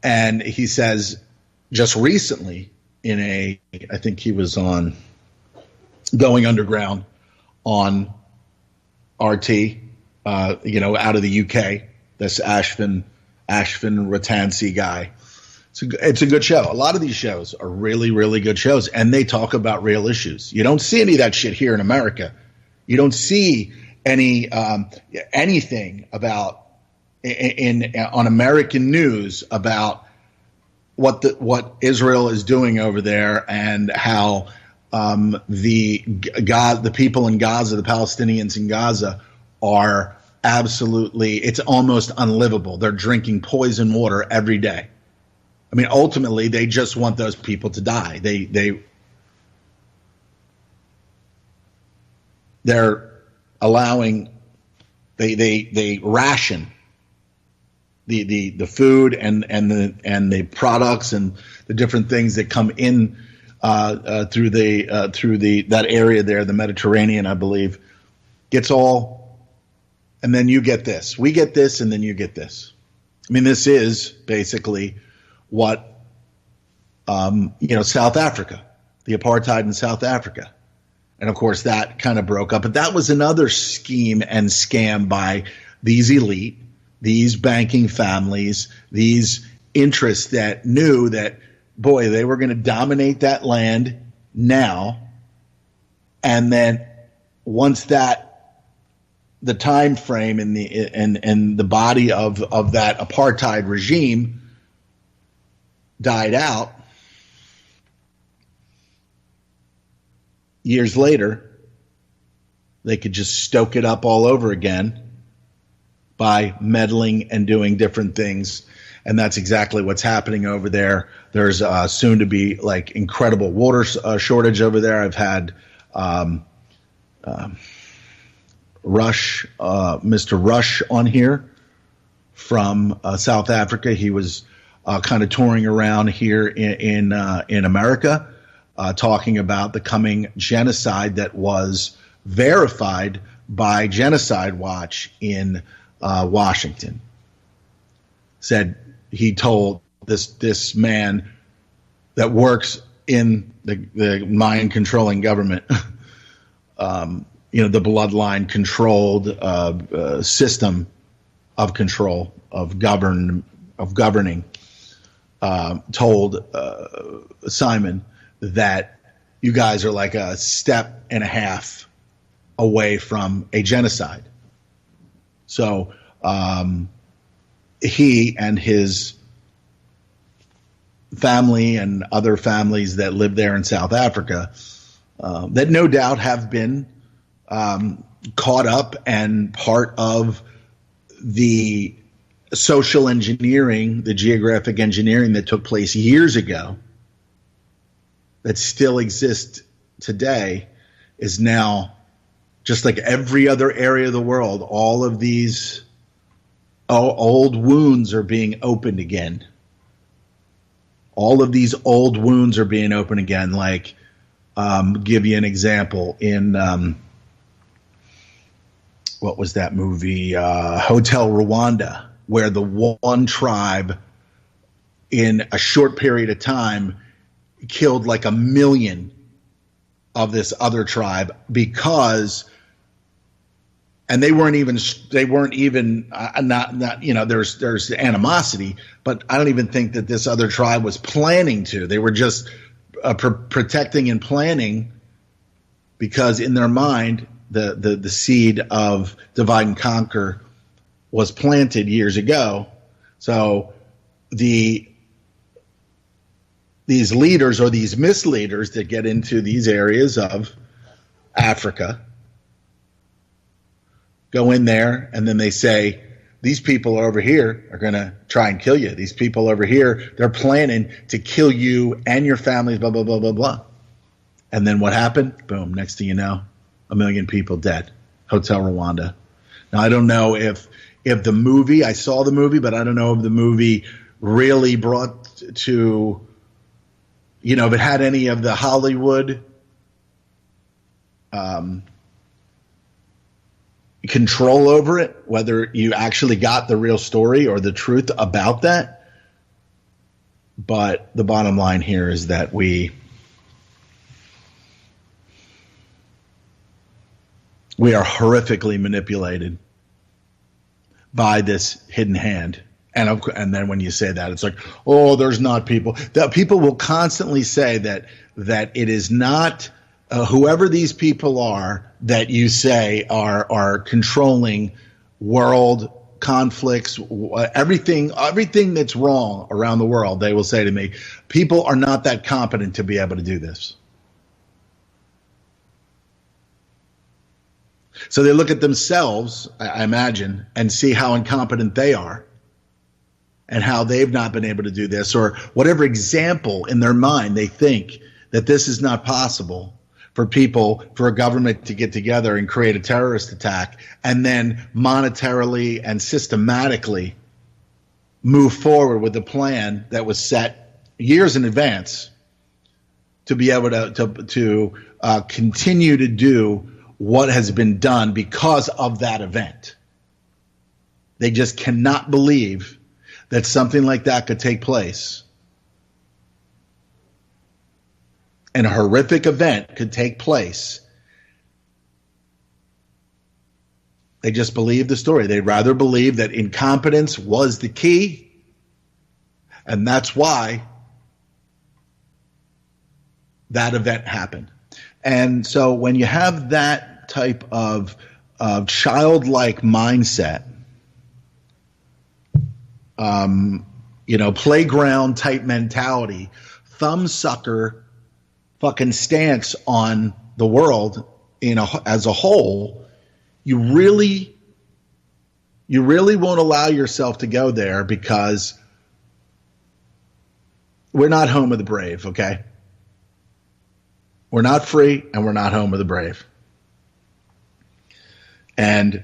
And he says just recently I think he was on Going Underground on RT, out of the UK, this Ashvin Ratansi guy, It's a good show. A lot of these shows are really, really good shows, and they talk about real issues. You don't see any of that shit here in America. You don't see any anything about on American news about what Israel is doing over there and how the people in Gaza, the Palestinians in Gaza, are absolutely, it's almost unlivable. They're drinking poison water every day. I mean, ultimately, they just want those people to die. They're allowing, they ration the food and the products and the different things that come in through that area there, the Mediterranean, I believe, gets all, and then you get this. We get this, and then you get this. I mean, this is basically what South Africa, the apartheid in South Africa. And of course that kind of broke up, but that was another scheme and scam by these elite, these banking families, these interests that knew that, boy, they were going to dominate that land now. And then once the time frame and the body of that apartheid regime died out, years later, they could just stoke it up all over again by meddling and doing different things. And that's exactly what's happening over there. There's soon to be like incredible water shortage over there. I've had Mr. Rush on here from South Africa. He was kind of touring around here in America, talking about the coming genocide that was verified by Genocide Watch in Washington. Said he told this man that works in the mind controlling government, the bloodline controlled system of control of governing. Told Simon that you guys are like a step and a half away from a genocide. So he and his family and other families that live there in South Africa, that no doubt have been caught up and part of the social engineering, the geographic engineering that took place years ago, that still exists today, is now, just like every other area of the world, all of these old wounds are being opened again. All of these old wounds are being opened again. Like, give you an example in what was that movie? Hotel Rwanda, where the one tribe in a short period of time killed like 1 million of this other tribe because, and they weren't even there's animosity, but I don't even think that this other tribe was planning to. They were just protecting and planning, because in their mind the seed of divide and conquer was planted years ago. So these leaders, or these misleaders that get into these areas of Africa, go in there and then they say, these people over here are going to try and kill you. These people over here, they're planning to kill you and your families, blah, blah, blah, blah, blah. And then what happened? Boom. Next thing you know, 1 million people dead. Hotel Rwanda. Now, I don't know if the movie, I saw the movie, but I don't know if the movie really brought to, if it had any of the Hollywood control over it, whether you actually got the real story or the truth about that. But the bottom line here is that we are horrifically manipulated by this hidden hand And then when you say that, it's like, oh, there's not people. That people will constantly say that it is not whoever these people are that you say are controlling world conflicts, everything that's wrong around the world. They will say to me, people are not that competent to be able to do this. So they look at themselves, I imagine, and see how incompetent they are and how they've not been able to do this, or whatever example in their mind they think that this is not possible for a government to get together and create a terrorist attack and then monetarily and systematically move forward with the plan that was set years in advance to be able to continue to do what has been done because of that event. They just cannot believe that something like that could take place. And a horrific event could take place. They just believe the story. They'd rather believe that incompetence was the key, and that's why that event happened. And so when you have that type of childlike mindset, playground type mentality, thumbsucker fucking stance on the world as a whole, you really won't allow yourself to go there, because we're not home of the brave, okay? We're not free, and we're not home of the brave. And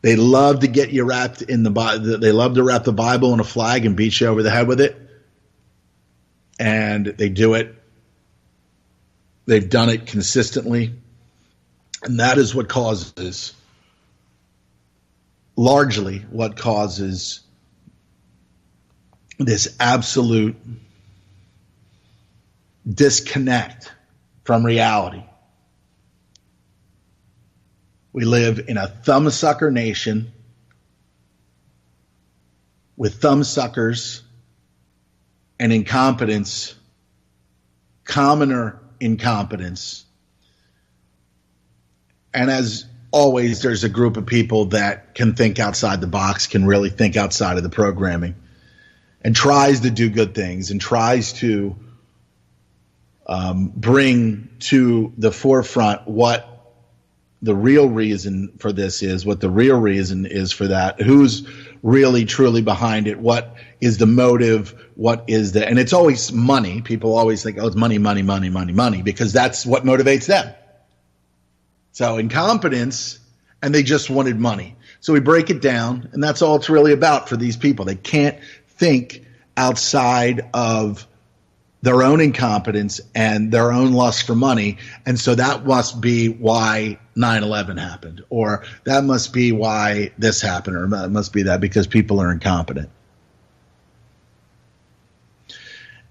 they love to get you wrapped in they love to wrap the Bible in a flag and beat you over the head with it. And they do it. They've done it consistently. And that is largely what causes this absolute disconnect from reality. We live in a thumbsucker nation with thumbsuckers and incompetence, commoner incompetence. And as always, there's a group of people that can think outside the box, can really think outside of the programming, and tries to do good things and tries to bring to the forefront what the real reason for this is, what the real reason is for that, who's really truly behind it, what is the motive, and it's always money. People always think, oh, it's money, money, money, money, money, because that's what motivates them. So incompetence, and they just wanted money. So we break it down, and that's all it's really about for these people. They can't think outside of their own incompetence and their own lust for money. And so that must be why 9/11 happened, or that must be why this happened, or that must be that because people are incompetent.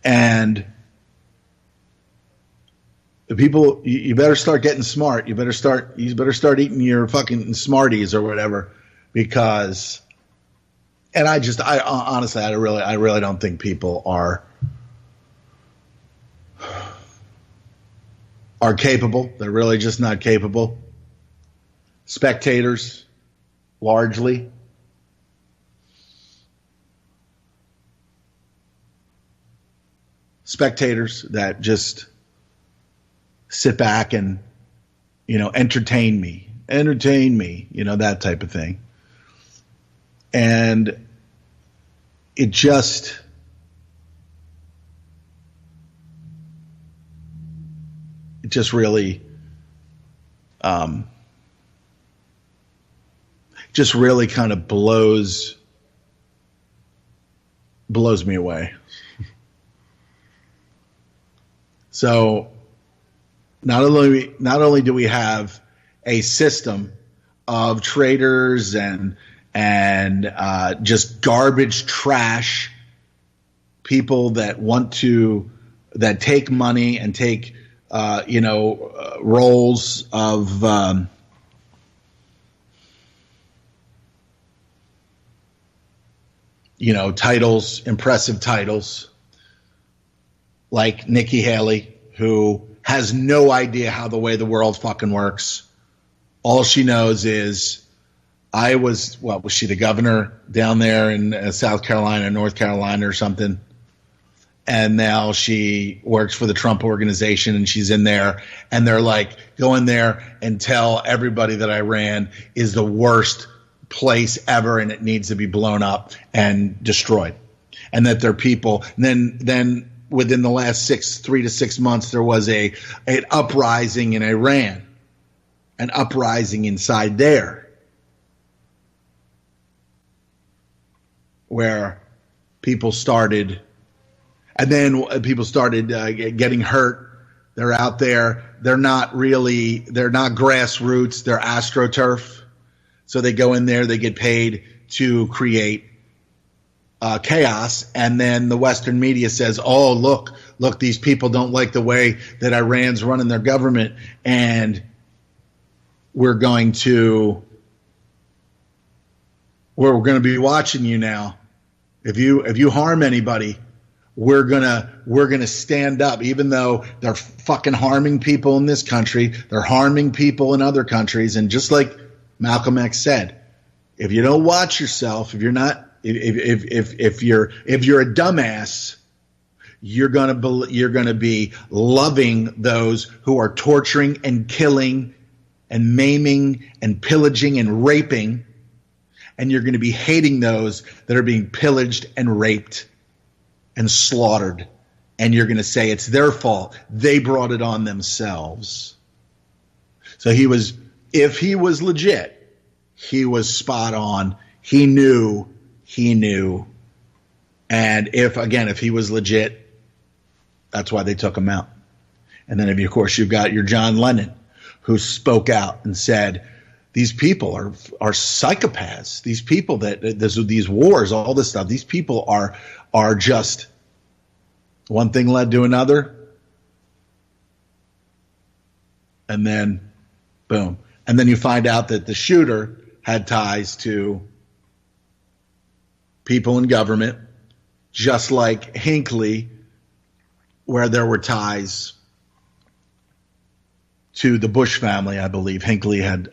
And the people, you better start getting smart. You better start eating your fucking Smarties or whatever, because, and I honestly, I really don't think people are capable. They're really just not capable. Spectators, largely. Spectators that just sit back and, entertain me, that type of thing. And it just really kind of blows me away. So not only do we have a system of traitors and just garbage trash people that take money and take roles of titles, impressive titles, like Nikki Haley, who has no idea how the way the world fucking works. All she knows is was she the governor down there in South Carolina, North Carolina or something? And now she works for the Trump organization, and she's in there, and they're like, go in there and tell everybody that Iran is the worst place ever and it needs to be blown up and destroyed, and that their people. And then within the last 3 to 6 months, there was an uprising in Iran, an uprising inside there, where people started. And then people started getting hurt. They're out there. They're not grassroots. They're AstroTurf. So they go in there. They get paid to create chaos. And then the Western media says, oh, look, these people don't like the way that Iran's running their government. And we're going to be watching you now. If you harm anybody, we're gonna stand up, even though they're fucking harming people in this country, they're harming people in other countries. And just like Malcolm X said, if you don't watch yourself, if you're a dumbass, you're gonna be loving those who are torturing and killing and maiming and pillaging and raping, and you're going to be hating those that are being pillaged and raped and slaughtered, and you're going to say it's their fault. They brought it on themselves. So if he was legit, he was spot on. He knew. And if he was legit, that's why they took him out. And then, of course, you've got your John Lennon, who spoke out and said, these people are psychopaths. These people these wars, all this stuff, these people are just one thing led to another. And then, boom. And then you find out that the shooter had ties to people in government, just like Hinckley, where there were ties to the Bush family. I believe Hinckley had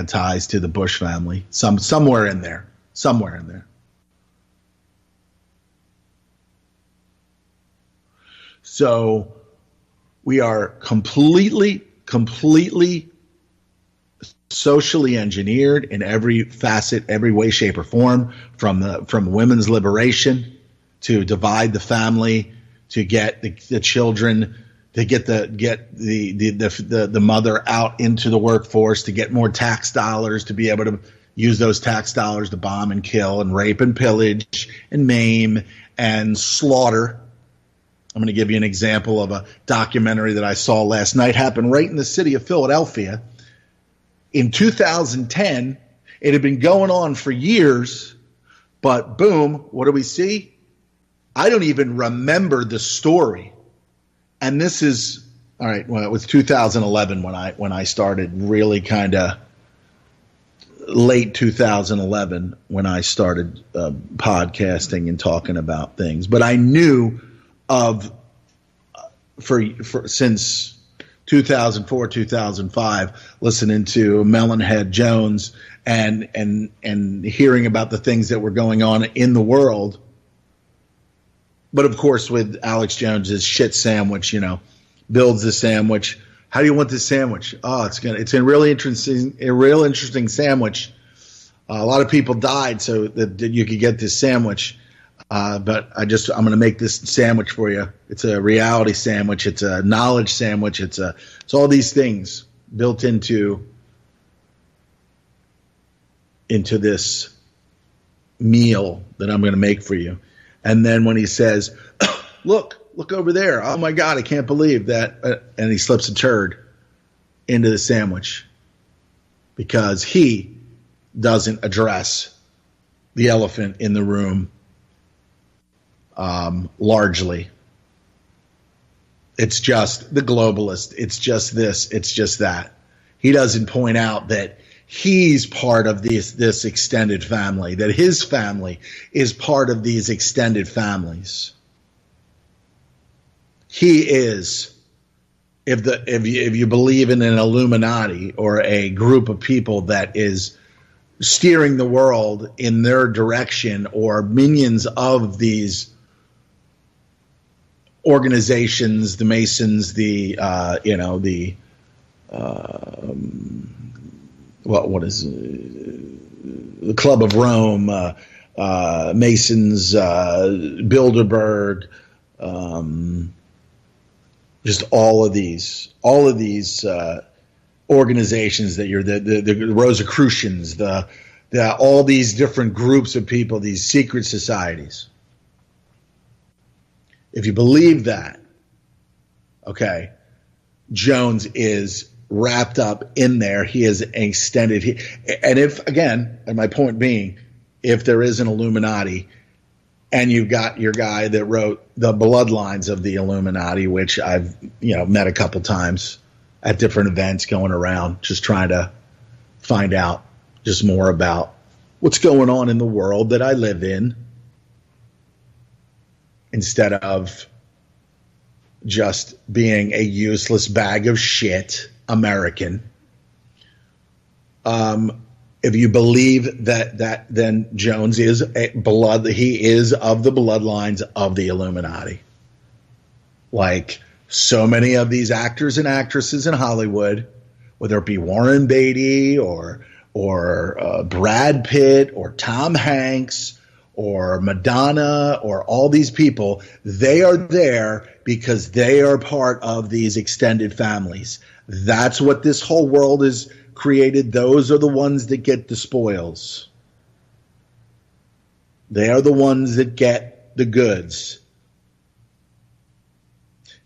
ties to the Bush family. Somewhere in there. So we are completely socially engineered in every facet, every way, shape, or form, from women's liberation to divide the family, to get the children, to get the mother out into the workforce, to get more tax dollars, to be able to use those tax dollars to bomb and kill and rape and pillage and maim and slaughter. I'm going to give you an example of a documentary that I saw last night, happened right in the city of Philadelphia. In 2010, it had been going on for years, but boom, what do we see? I don't even remember the story. And this is, all right, well, it was 2011 when I started really kind of late 2011 when I started podcasting and talking about things. But I knew of since 2004, 2005, listening to Melonhead Jones and hearing about the things that were going on in the world. But of course, with Alex Jones's shit sandwich, builds the sandwich. How do you want this sandwich? Oh, it's a real interesting sandwich. A lot of people died so that you could get this sandwich. But I'm going to make this sandwich for you. It's a reality sandwich. It's a knowledge sandwich. It's all these things built into this meal that I'm going to make for you. And then when he says, look over there. Oh my God, I can't believe that. And he slips a turd into the sandwich because he doesn't address the elephant in the room. Largely, it's just the globalist. It's just this. It's just that. He doesn't point out that he's part of this extended family, that his family is part of these extended families. He is, if you believe in an Illuminati or a group of people that is steering the world in their direction, or minions of these organizations, the Masons, the the Club of Rome, Masons, Bilderberg, just all of these organizations that you're the Rosicrucians, all these different groups of people, these secret societies. If you believe that, okay, Jones is wrapped up in there. He is extended. And if, again, and my point being, if there is an Illuminati and you've got your guy that wrote the bloodlines of the Illuminati, which I've met a couple times at different events going around, just trying to find out just more about what's going on in the world that I live in, instead of just being a useless bag of shit American. If you believe that then Jones is he is of the bloodlines of the Illuminati. Like so many of these actors and actresses in Hollywood, whether it be Warren Beatty or Brad Pitt or Tom Hanks or Madonna or all these people, they are there because they are part of these extended families. That's what this whole world is created. Those are the ones that get the spoils. They are the ones that get the goods.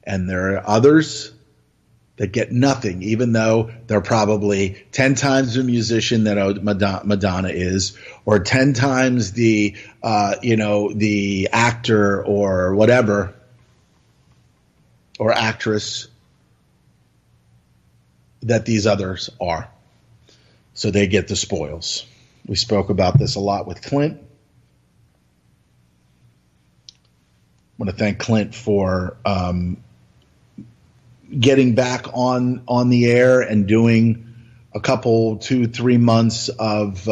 And there are others that get nothing, even though they're probably 10 times the musician that Madonna is, or 10 times the actor or whatever, or actress that these others are. So they get the spoils. We spoke about this a lot with Clint. I want to thank Clint for getting back on the air and doing a couple 2-3 months of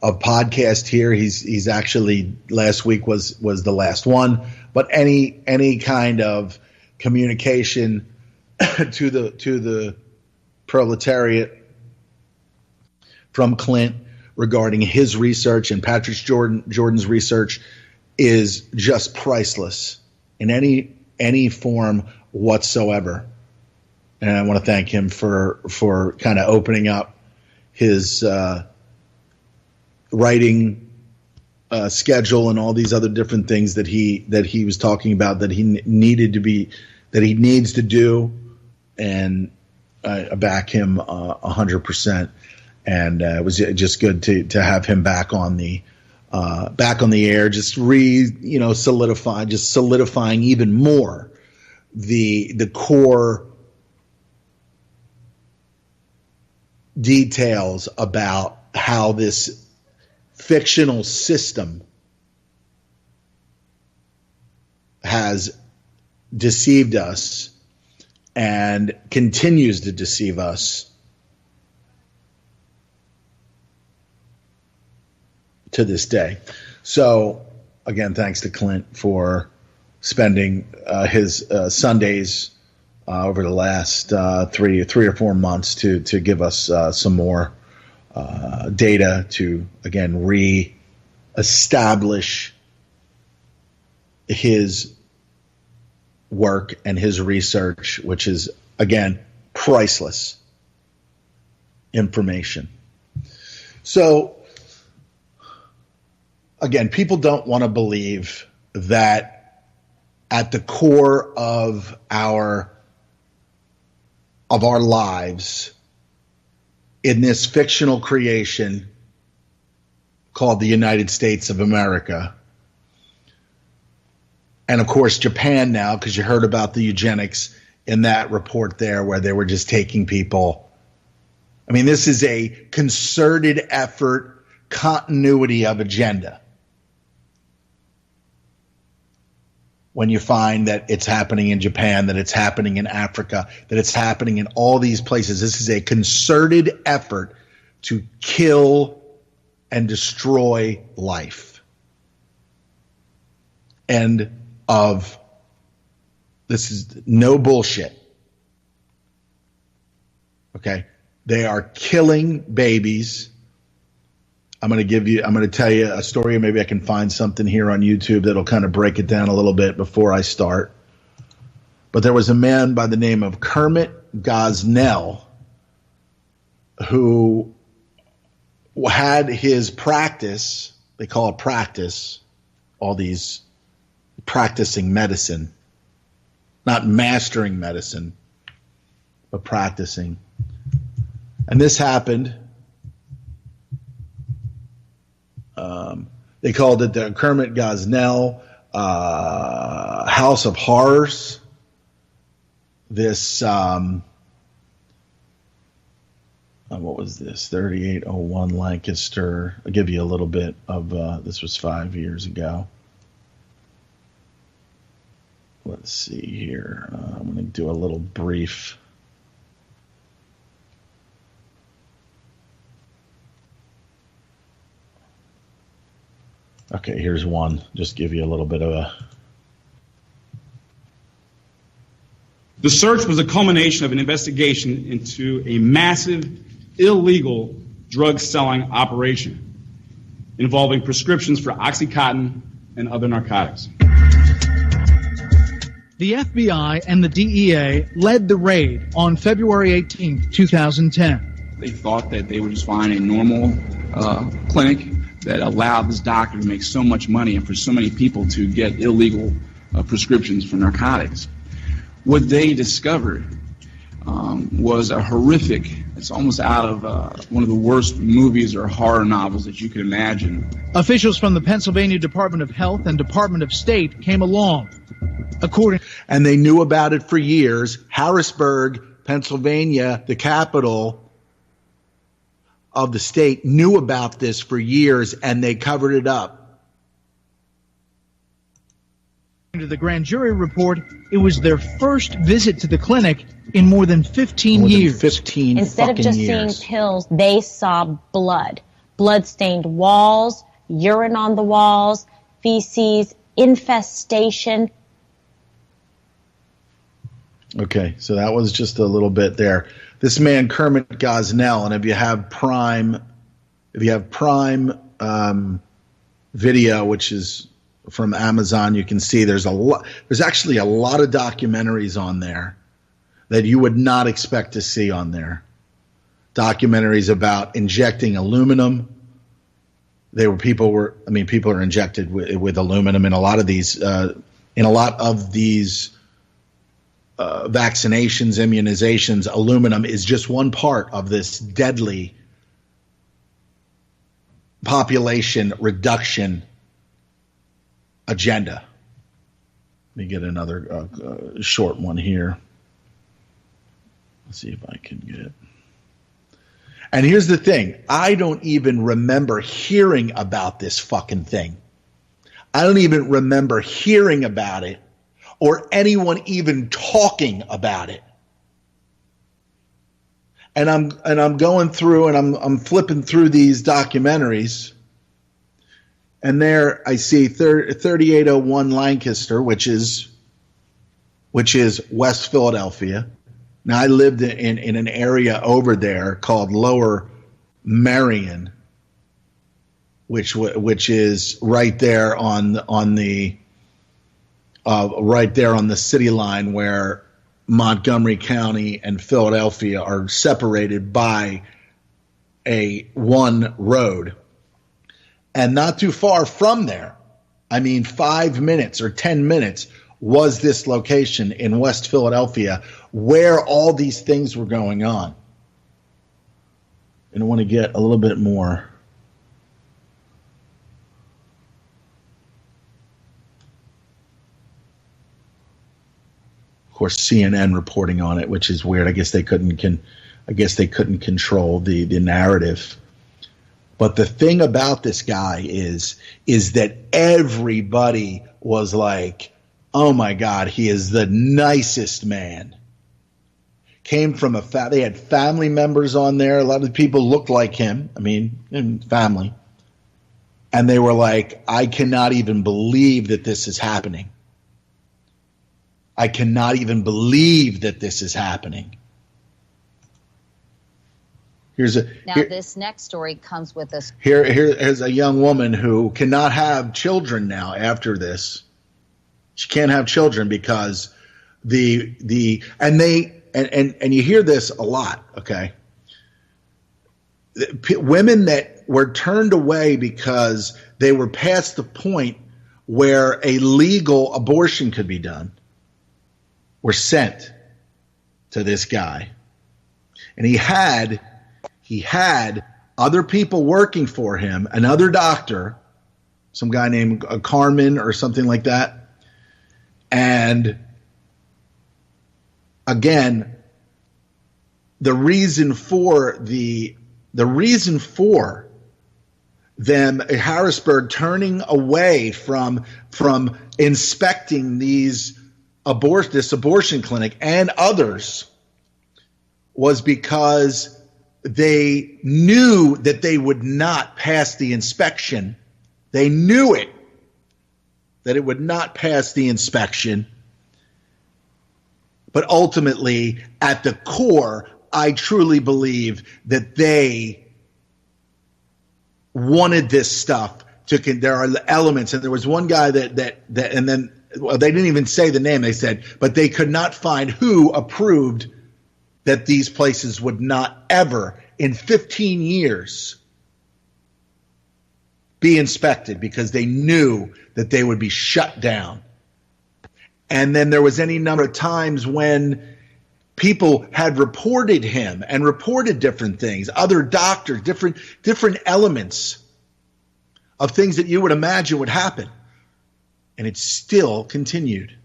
podcast here. He's actually, last week was the last one, but any kind of communication to the proletariat from Clint regarding his research and Patrick Jordan's research is just priceless in any form whatsoever. And I want to thank him for kind of opening up his writing schedule and all these other different things that he was talking about that he needs to do, and I back him 100%. And it was just good to have him back on the air, just solidifying even more the core details about how this fictional system has deceived us and continues to deceive us to this day. So again, thanks to Clint for spending his Sundays over the last 3 or 4 months to give us some more data to, again, re-establish his work and his research, which is, again, priceless information. So, again, people don't want to believe that at the core of our lives in this fictional creation called the United States of America, and of course Japan now, because you heard about the eugenics in that report there, where they were just taking people I mean, this is a concerted effort, continuity of agenda. When you find that it's happening in Japan, that it's happening in Africa, that it's happening in all these places, this is a concerted effort to kill and destroy life. End of. This is no bullshit. Okay? They are killing babies. I'm going to tell you a story. Maybe I can find something here on YouTube that'll kind of break it down a little bit before I start. But there was a man by the name of Kermit Gosnell who had his practice. They call it practice. All these practicing medicine. Not mastering medicine, but practicing. And this happened. They called it the Kermit Gosnell House of Horrors. This, what was this? 3801 Lancaster. I'll give you a little bit of, this was 5 years ago. Let's see here. I'm going to do a little brief. Okay, here's one. Just give you a little bit of a... The search was a culmination of an investigation into a massive, illegal drug-selling operation involving prescriptions for OxyContin and other narcotics. The FBI and the DEA led the raid on February 18, 2010. They thought that they would just find a normal clinic that allowed this doctor to make so much money and for so many people to get illegal prescriptions for narcotics. What they discovered was a horrific, it's almost out of one of the worst movies or horror novels that you could imagine. Officials from the Pennsylvania Department of Health and Department of State came along. And they knew about it for years. Harrisburg, Pennsylvania, the capital of the state, knew about this for years, and they covered it up. To the grand jury report, it was their first visit to the clinic in more than 15 years. Instead of just seeing pills, they saw blood. Blood-stained walls, urine on the walls, feces, infestation. Okay, so that was just a little bit there. This man Kermit Gosnell, and if you have Prime Video, which is from Amazon, you can see there's actually a lot of documentaries on there that you would not expect to see on there. Documentaries about injecting aluminum. People are injected with aluminum in a lot of these vaccinations, immunizations. Aluminum is just one part of this deadly population reduction agenda. Let me get another short one here. Let's see if I can get it. And here's the thing. I don't even remember hearing about this fucking thing. I don't even remember hearing about it or anyone even talking about it. And I'm going through and I'm flipping through these documentaries, and there I see 3801 Lancaster, which is West Philadelphia. Now I lived in an area over there called Lower Merion, which is right there on the city line where Montgomery County and Philadelphia are separated by one road. And not too far from there, 5 minutes or 10 minutes, was this location in West Philadelphia where all these things were going on. And I want to get a little bit more. Of course, CNN reporting on it, which is weird. I guess they couldn't I guess they couldn't control the narrative. But the thing about this guy is that everybody was like, oh my God, he is the nicest man. Came from they had family members on there. A lot of the people looked like him. I mean, family. And they were like, I cannot even believe that this is happening. I cannot even believe that this is happening. This next story comes with us. Here's a young woman who cannot have children now after this. She can't have children because and you hear this a lot, okay? Women that were turned away because they were past the point where a legal abortion could be done were sent to this guy. And he had other people working for him, another doctor, some guy named Carmen or something like that. And again, the reason for them, Harrisburg, turning away from inspecting this abortion clinic and others was because they knew that they would not pass the inspection. They knew it, that it would not pass the inspection. But ultimately, at the core, I truly believe that they wanted this stuff there are elements, and there was one guy that and then they didn't even say the name. They said, but they could not find who approved that these places would not ever in 15 years be inspected because they knew that they would be shut down. And then there was any number of times when people had reported him and reported different things, other doctors, different elements of things that you would imagine would happen. And it still continued.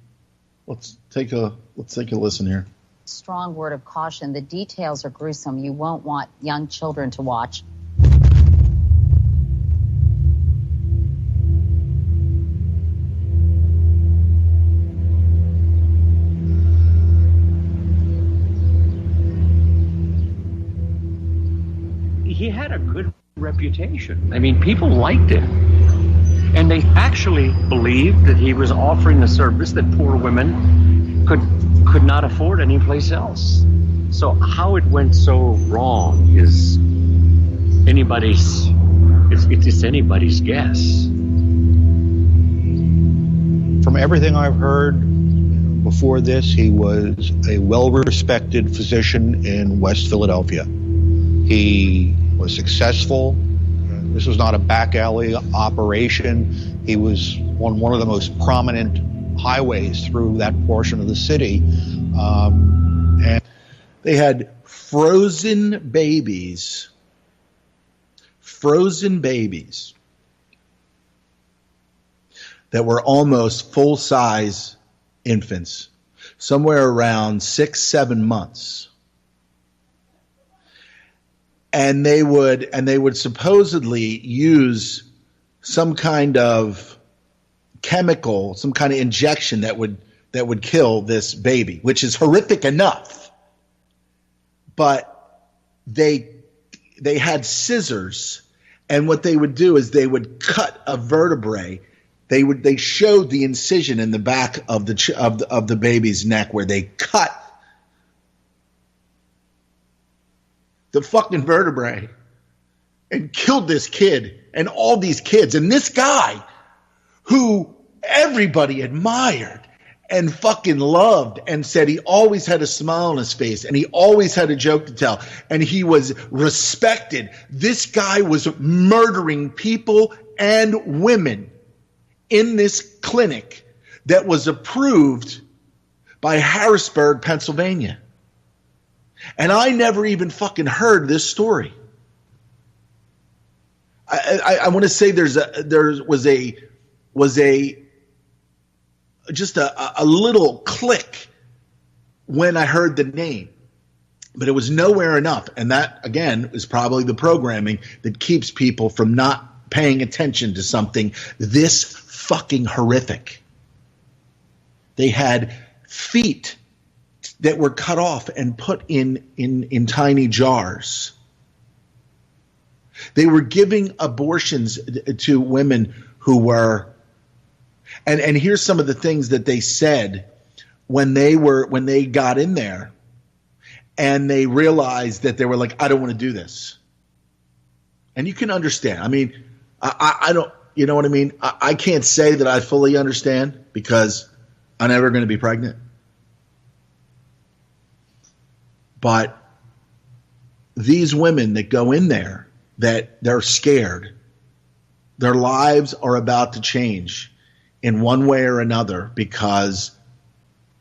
Let's take a listen here. Strong word of caution. The details are gruesome. You won't want young children to watch. He had a good reputation. I mean, people liked him. And they actually believed that he was offering a service that poor women could not afford anyplace else. So how it went so wrong is anybody's guess. From everything I've heard before this, he was a well-respected physician in West Philadelphia. He was successful. This was not a back alley operation. He was on one of the most prominent highways through that portion of the city. And they had frozen babies that were almost full-size infants, somewhere around 6-7 months. And they would supposedly use some kind of chemical, some kind of injection that would kill this baby, which is horrific enough. But they had scissors, and what they would do is they would cut a vertebrae. They showed the incision in the back of the baby's neck where they cut the fucking vertebrae and killed this kid and all these kids. And this guy who everybody admired and fucking loved and said he always had a smile on his face and he always had a joke to tell and he was respected. This guy was murdering people and women in this clinic that was approved by Harrisburg, Pennsylvania. And I never even fucking heard this story. I want to say there was just a little click when I heard the name. But it was nowhere enough. And that, again, is probably the programming that keeps people from not paying attention to something this fucking horrific. They had feet that were cut off and put in tiny jars. They were giving abortions to women who were, and here's some of the things that they said when they got in there and they realized that they were like, I don't want to do this. And you can understand. I mean, I don't, you know what I mean? I can't say that I fully understand because I'm never going to be pregnant. But these women that go in there, that they're scared, their lives are about to change in one way or another because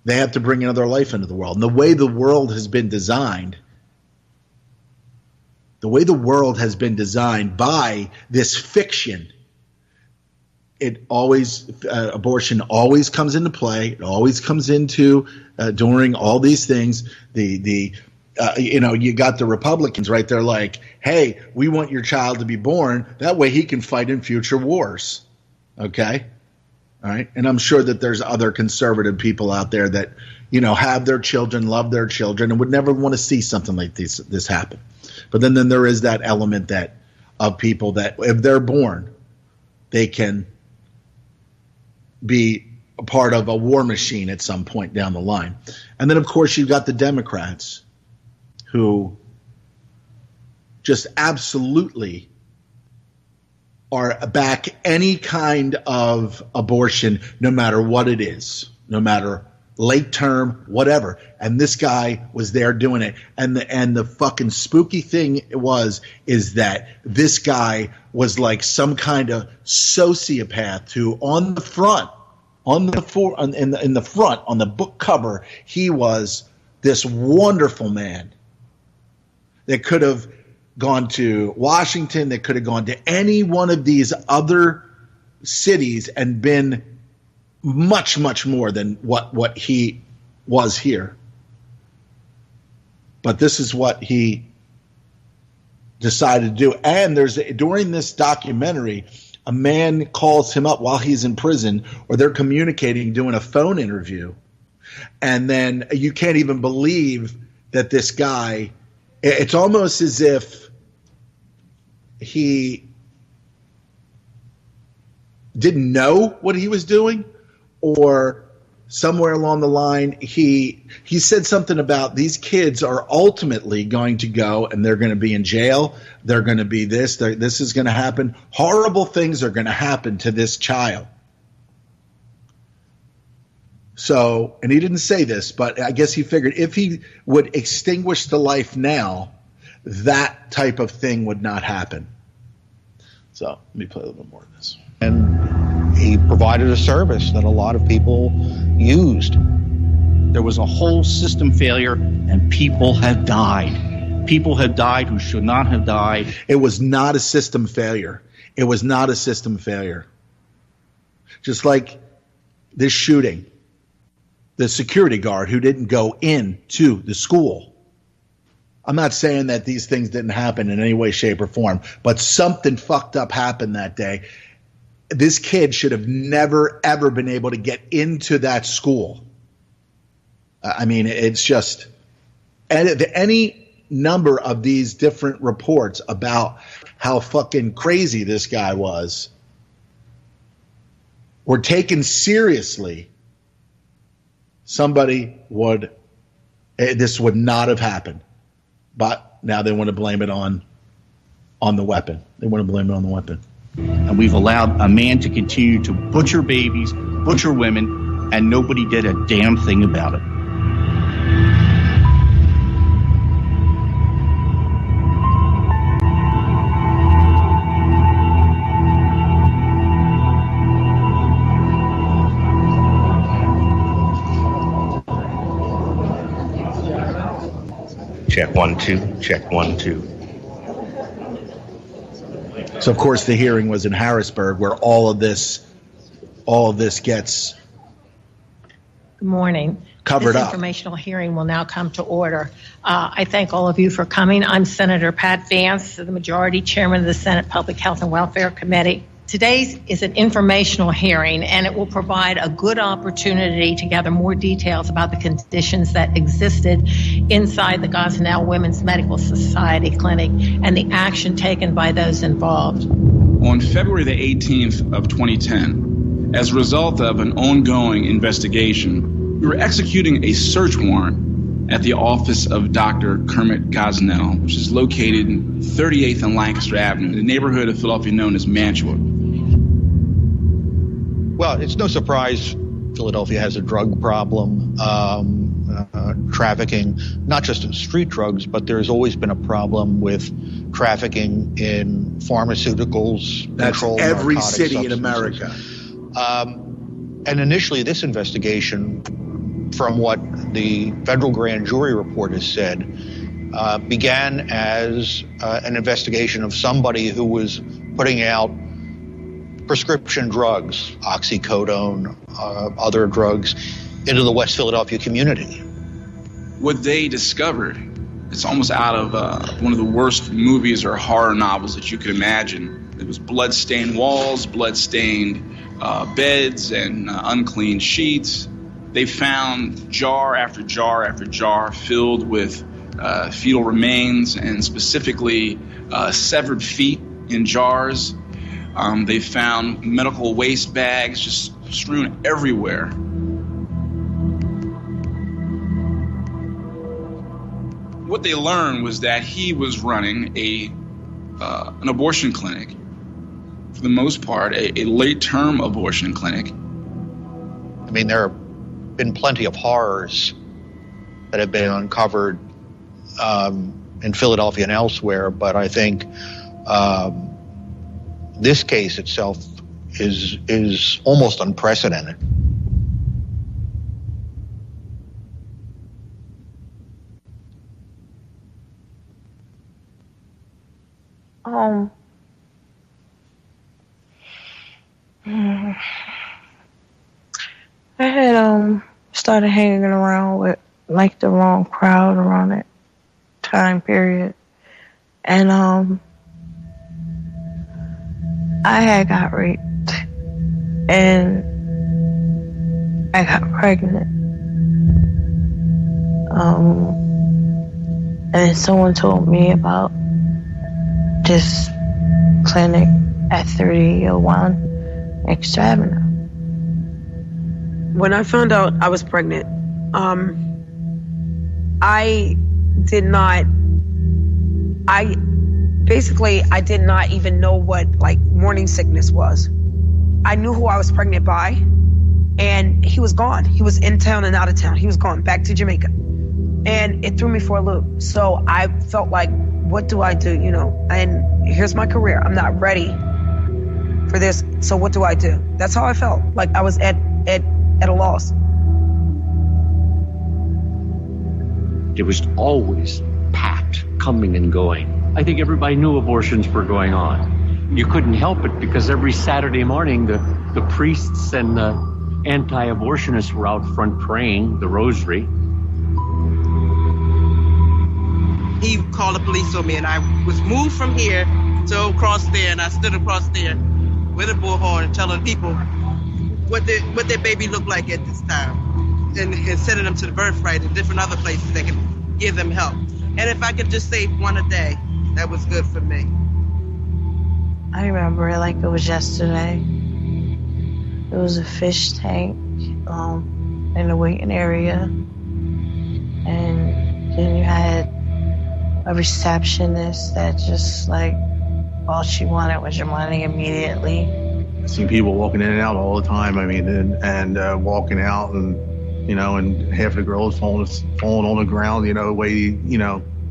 they have to bring another life into the world. And the way the world has been designed, by this fiction, abortion always comes into play. It always comes into during all these things. You got the Republicans, right? They're like, hey, we want your child to be born. That way he can fight in future wars. Okay? All right. And I'm sure that there's other conservative people out there that, have their children, love their children, and would never want to see something like this happen. But then there is that element of people that if they're born, they can be a part of a war machine at some point down the line. And then, of course, you've got the Democrats who just absolutely are back any kind of abortion, no matter what it is, no matter late term, whatever. And this guy was there doing it. And the fucking spooky thing is that this guy was like some kind of sociopath who in the front, on the book cover, he was this wonderful man that could have gone to Washington, that could have gone to any one of these other cities and been much, much more than what he was here. But this is what he decided to do. And during this documentary, a man calls him up while he's in prison, or they're communicating, doing a phone interview. And then you can't even believe that this guy, it's almost as if he didn't know what he was doing, or somewhere along the line he said something about these kids are ultimately going to go and they're going to be in jail. They're going to be this is going to happen. Horrible things are going to happen to this child. So, and he didn't say this, but I guess he figured if he would extinguish the life now, that type of thing would not happen. So let me play a little bit more of this. And he provided a service that a lot of people used. There was a whole system failure, and people have died. People have died who should not have died. It was not a system failure. It was not a system failure. Just like this shooting, the security guard who didn't go into the school. I'm not saying that these things didn't happen in any way, shape, or form, but something fucked up happened that day. This kid should have never, ever been able to get into that school. I mean, it's just any number of these different reports about how fucking crazy this guy was were taken seriously. This would not have happened. But now they want to blame it on the weapon. They want to blame it on the weapon. And we've allowed a man to continue to butcher babies, butcher women, and nobody did a damn thing about it. Check 1 2, check 1 2. So of course the hearing was in Harrisburg, where all of this gets Good morning. covered this up. Informational hearing will now come to order. I thank all of you for coming. I'm Senator Pat Vance, the Majority Chairman of the Senate Public Health and Welfare Committee. Today's is an informational hearing, and it will provide a good opportunity to gather more details about the conditions that existed inside the Gosnell Women's Medical Society Clinic and the action taken by those involved. On February the 18th of 2010, as a result of an ongoing investigation, we were executing a search warrant at the office of Dr. Kermit Gosnell, which is located in 38th and Lancaster Avenue, in the neighborhood of Philadelphia known as Mantua. Well, it's no surprise Philadelphia has a drug problem, trafficking, not just in street drugs, but there's always been a problem with trafficking in pharmaceuticals. That's every city in America. And initially, this investigation, from what the federal grand jury report has said, began as an investigation of somebody who was putting out prescription drugs, oxycodone, other drugs, into the West Philadelphia community. What they discovered, it's almost out of one of the worst movies or horror novels that you could imagine. It was blood-stained walls, blood-stained beds, and unclean sheets. They found jar after jar after jar filled with fetal remains, and specifically severed feet in jars. They found medical waste bags just strewn everywhere. What they learned was that he was running an abortion clinic, for the most part, a late-term abortion clinic. I mean, there have been plenty of horrors that have been uncovered in Philadelphia and elsewhere, but I think this case itself is almost unprecedented. I had started hanging around with like the wrong crowd around that time period, and I had got raped and I got pregnant. And then someone told me about this clinic at 3001 Extra Avenue. When I found out I was pregnant, I did not even know what morning sickness was. I knew who I was pregnant by, and he was gone. He was in town and out of town. He was gone back to Jamaica, and it threw me for a loop. So I felt like, what do I do? And here's my career. I'm not ready for this. So what do I do? That's how I felt. Like I was at a loss. It was always packed, coming and going. I think everybody knew abortions were going on. You couldn't help it because every Saturday morning the priests and the anti-abortionists were out front praying the rosary. He called the police on me, and I was moved from here to across there, and I stood across there with a bullhorn telling people what their baby looked like at this time, and sending them to the birthright and different other places that could give them help. And if I could just save one a day, that was good for me. I remember it like it was yesterday. It was a fish tank in the waiting area, and then you had a receptionist that just all she wanted was your money immediately. I've seen people walking in and out all the time. I mean, and walking out, and and half the girls falling on the ground,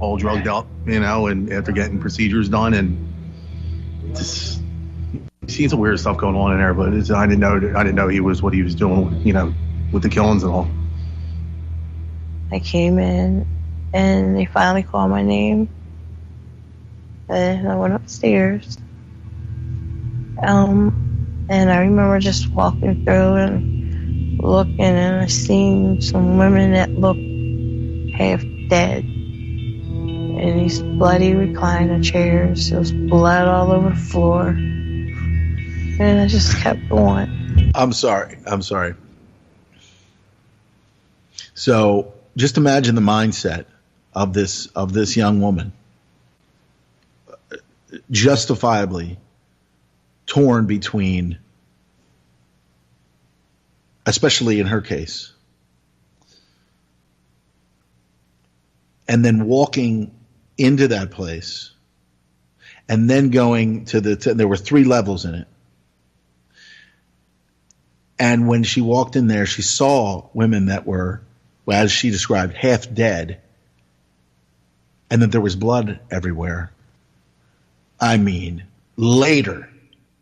all drugged up, and after getting procedures done, and just seen some weird stuff going on in there. But I didn't know he was what he was doing, with the killings and all. I came in, and they finally called my name, and I went upstairs. And I remember just walking through and looking, and I seen some women that looked half dead. in these bloody recliner chairs. There was blood all over the floor. And I just kept going. I'm sorry. So just imagine the mindset of this young woman, justifiably torn between, especially in her case, and then walking into that place, and then going to there were 3 levels in it. And when she walked in there, she saw women that were, as she described, half dead, and that there was blood everywhere. I mean, later,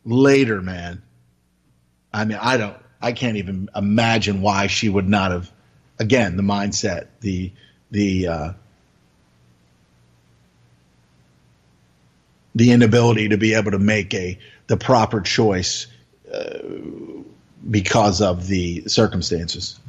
man. I mean, I can't even imagine why she would not have, again, the mindset, the inability to be able to make the proper choice because of the circumstances.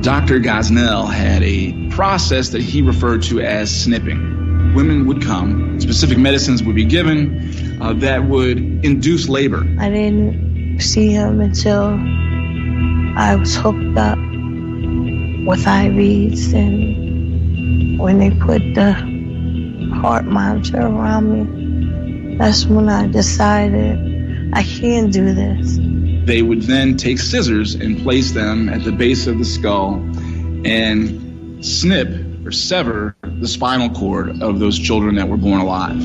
Dr. Gosnell had a process that he referred to as snipping. Women would come, specific medicines would be given that would induce labor. I didn't see him until I was hooked up with IVs, and when they put the heart monitor around me, that's when I decided I can't do this. They would then take scissors and place them at the base of the skull and snip or sever the spinal cord of those children that were born alive.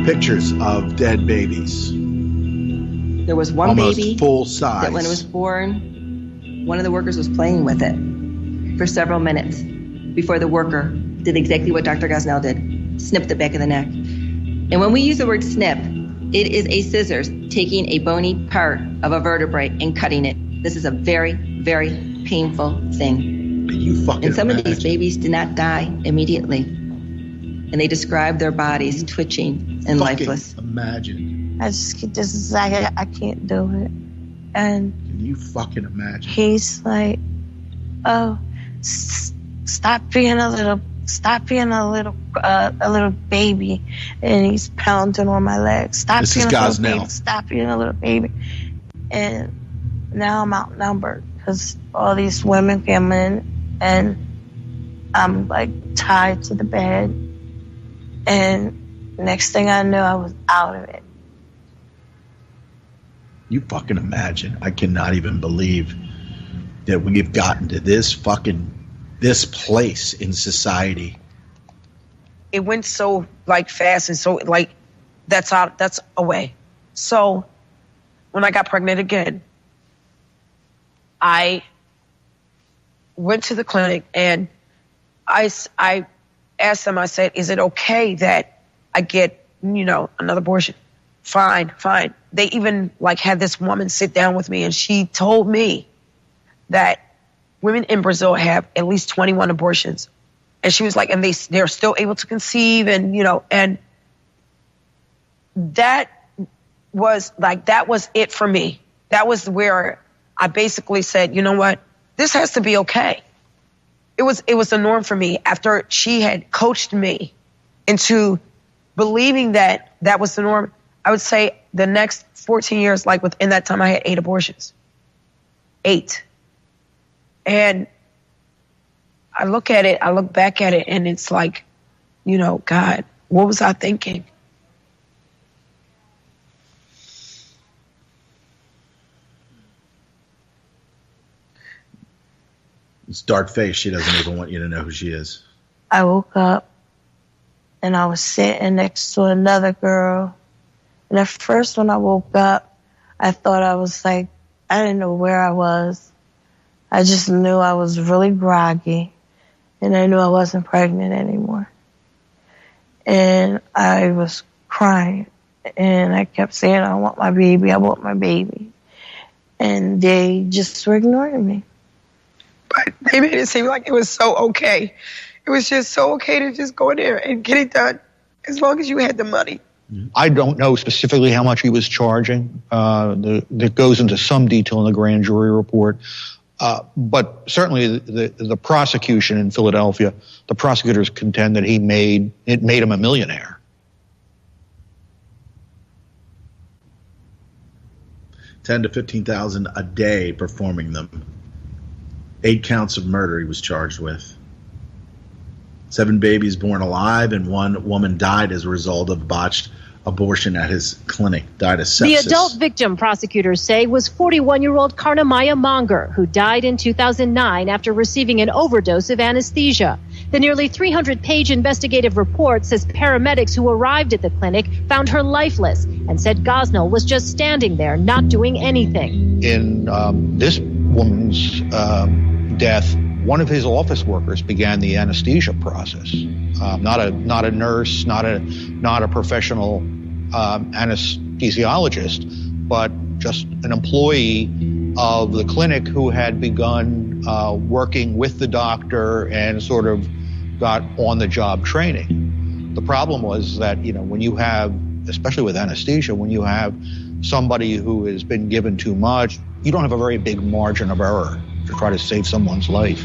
Pictures of dead babies. There was one almost baby full size that when it was born, one of the workers was playing with it for several minutes before the worker did exactly what Dr. Gosnell did, snipped the back of the neck. And when we use the word snip, it is a scissors taking a bony part of a vertebrae and cutting it. This is a very, very painful thing. And some of these babies did not die immediately. And they describe their bodies twitching and lifeless. Imagine. I just get this, I can't do it. And can you fucking imagine? He's like, oh, stop being a little baby, and he's pounding on my leg. Stop being a little baby. Stop being a little baby. And now I'm outnumbered because all these women come in, and I'm like tied to the bed. And next thing I know, I was out of it. You fucking imagine. I cannot even believe that we've gotten to this place in society. It went so fast, and so that's away. So when I got pregnant again, I went to the clinic and I asked them, I said, is it okay that I get, another abortion? Fine. They even had this woman sit down with me, and she told me that women in Brazil have at least 21 abortions. And she was like, and they're still able to conceive, and and that was it for me. That was where I basically said, you know what, this has to be okay. It was the norm for me after she had coached me into believing that was the norm. I would say the next 14 years, within that time, I had 8 abortions. 8. And I look back at it, and it's like, God, what was I thinking? It's dark face. She doesn't even want you to know who she is. I woke up, and I was sitting next to another girl. And at first when I woke up, I thought I was I didn't know where I was. I just knew I was really groggy, and I knew I wasn't pregnant anymore. And I was crying, and I kept saying, I want my baby, I want my baby. And they just were ignoring me. But they made it seem like it was so okay. It was just so okay to just go in there and get it done, as long as you had the money. I don't know specifically how much he was charging. That goes into some detail in the grand jury report. But certainly the prosecution in Philadelphia, the prosecutors contend that it made him a millionaire. $10,000 to $15,000 a day performing them. 8 counts of murder he was charged with. 7 babies born alive, and 1 woman died as a result of botched abortion at his clinic, died of sepsis. The adult victim, prosecutors say, was 41-year-old Karnamaya Monger, who died in 2009 after receiving an overdose of anesthesia. The nearly 300-page investigative report says paramedics who arrived at the clinic found her lifeless and said Gosnell was just standing there, not doing anything. In this woman's death, one of his office workers began the anesthesia process. Not a nurse, not a professional anesthesiologist, but just an employee of the clinic who had begun working with the doctor and sort of got on-the-job training. The problem was that, when you have, especially with anesthesia, when you have somebody who has been given too much, you don't have a very big margin of error to try to save someone's life.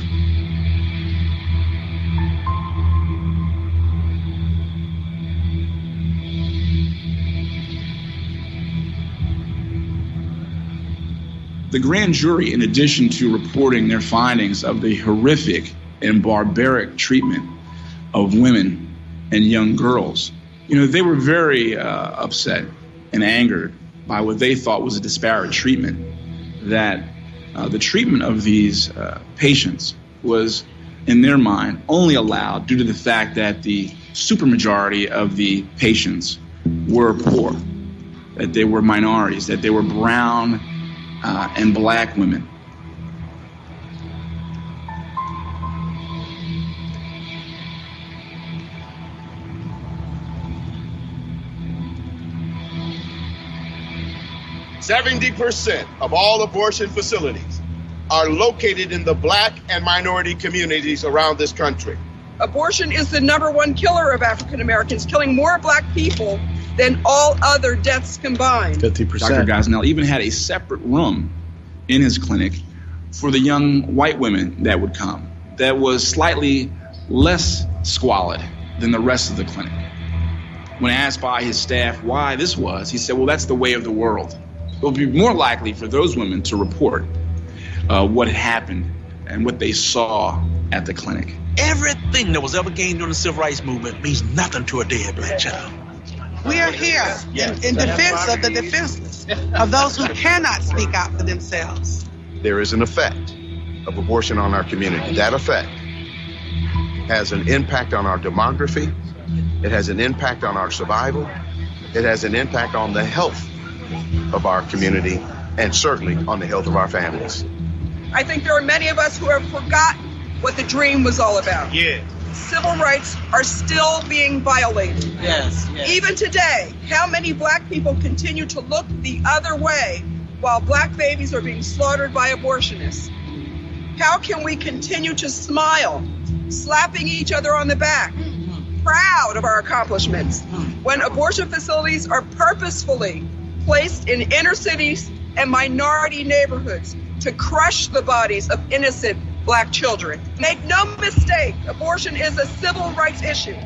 The grand jury, in addition to reporting their findings of the horrific and barbaric treatment of women and young girls, they were very upset and angered by what they thought was a disparate treatment, that the treatment of these patients was, in their mind, only allowed due to the fact that the supermajority of the patients were poor, that they were minorities, that they were brown and black women. %70 of all abortion facilities are located in the black and minority communities around this country. Abortion is the #1 killer of African Americans, killing more black people than all other deaths combined. 50%. Dr. Gosnell even had a separate room in his clinic for the young white women that would come, that was slightly less squalid than the rest of the clinic. When asked by his staff why this was, he said, well, that's the way of the world. It would be more likely for those women to report what had happened and what they saw at the clinic. Everything that was ever gained during the civil rights movement means nothing to a dead black child. We are here in defense of the defenseless, of those who cannot speak out for themselves. There is an effect of abortion on our community. That effect has an impact on our demography. It has an impact on our survival. It has an impact on the health of our community and certainly on the health of our families. I think there are many of us who have forgotten what the dream was all about. Yeah. Civil rights are still being violated. Yes. Even today, how many black people continue to look the other way while black babies are being slaughtered by abortionists? How can we continue to smile, slapping each other on the back, proud of our accomplishments, when abortion facilities are purposefully placed in inner cities and minority neighborhoods to crush the bodies of innocent black children? Make no mistake, abortion is a civil rights issue.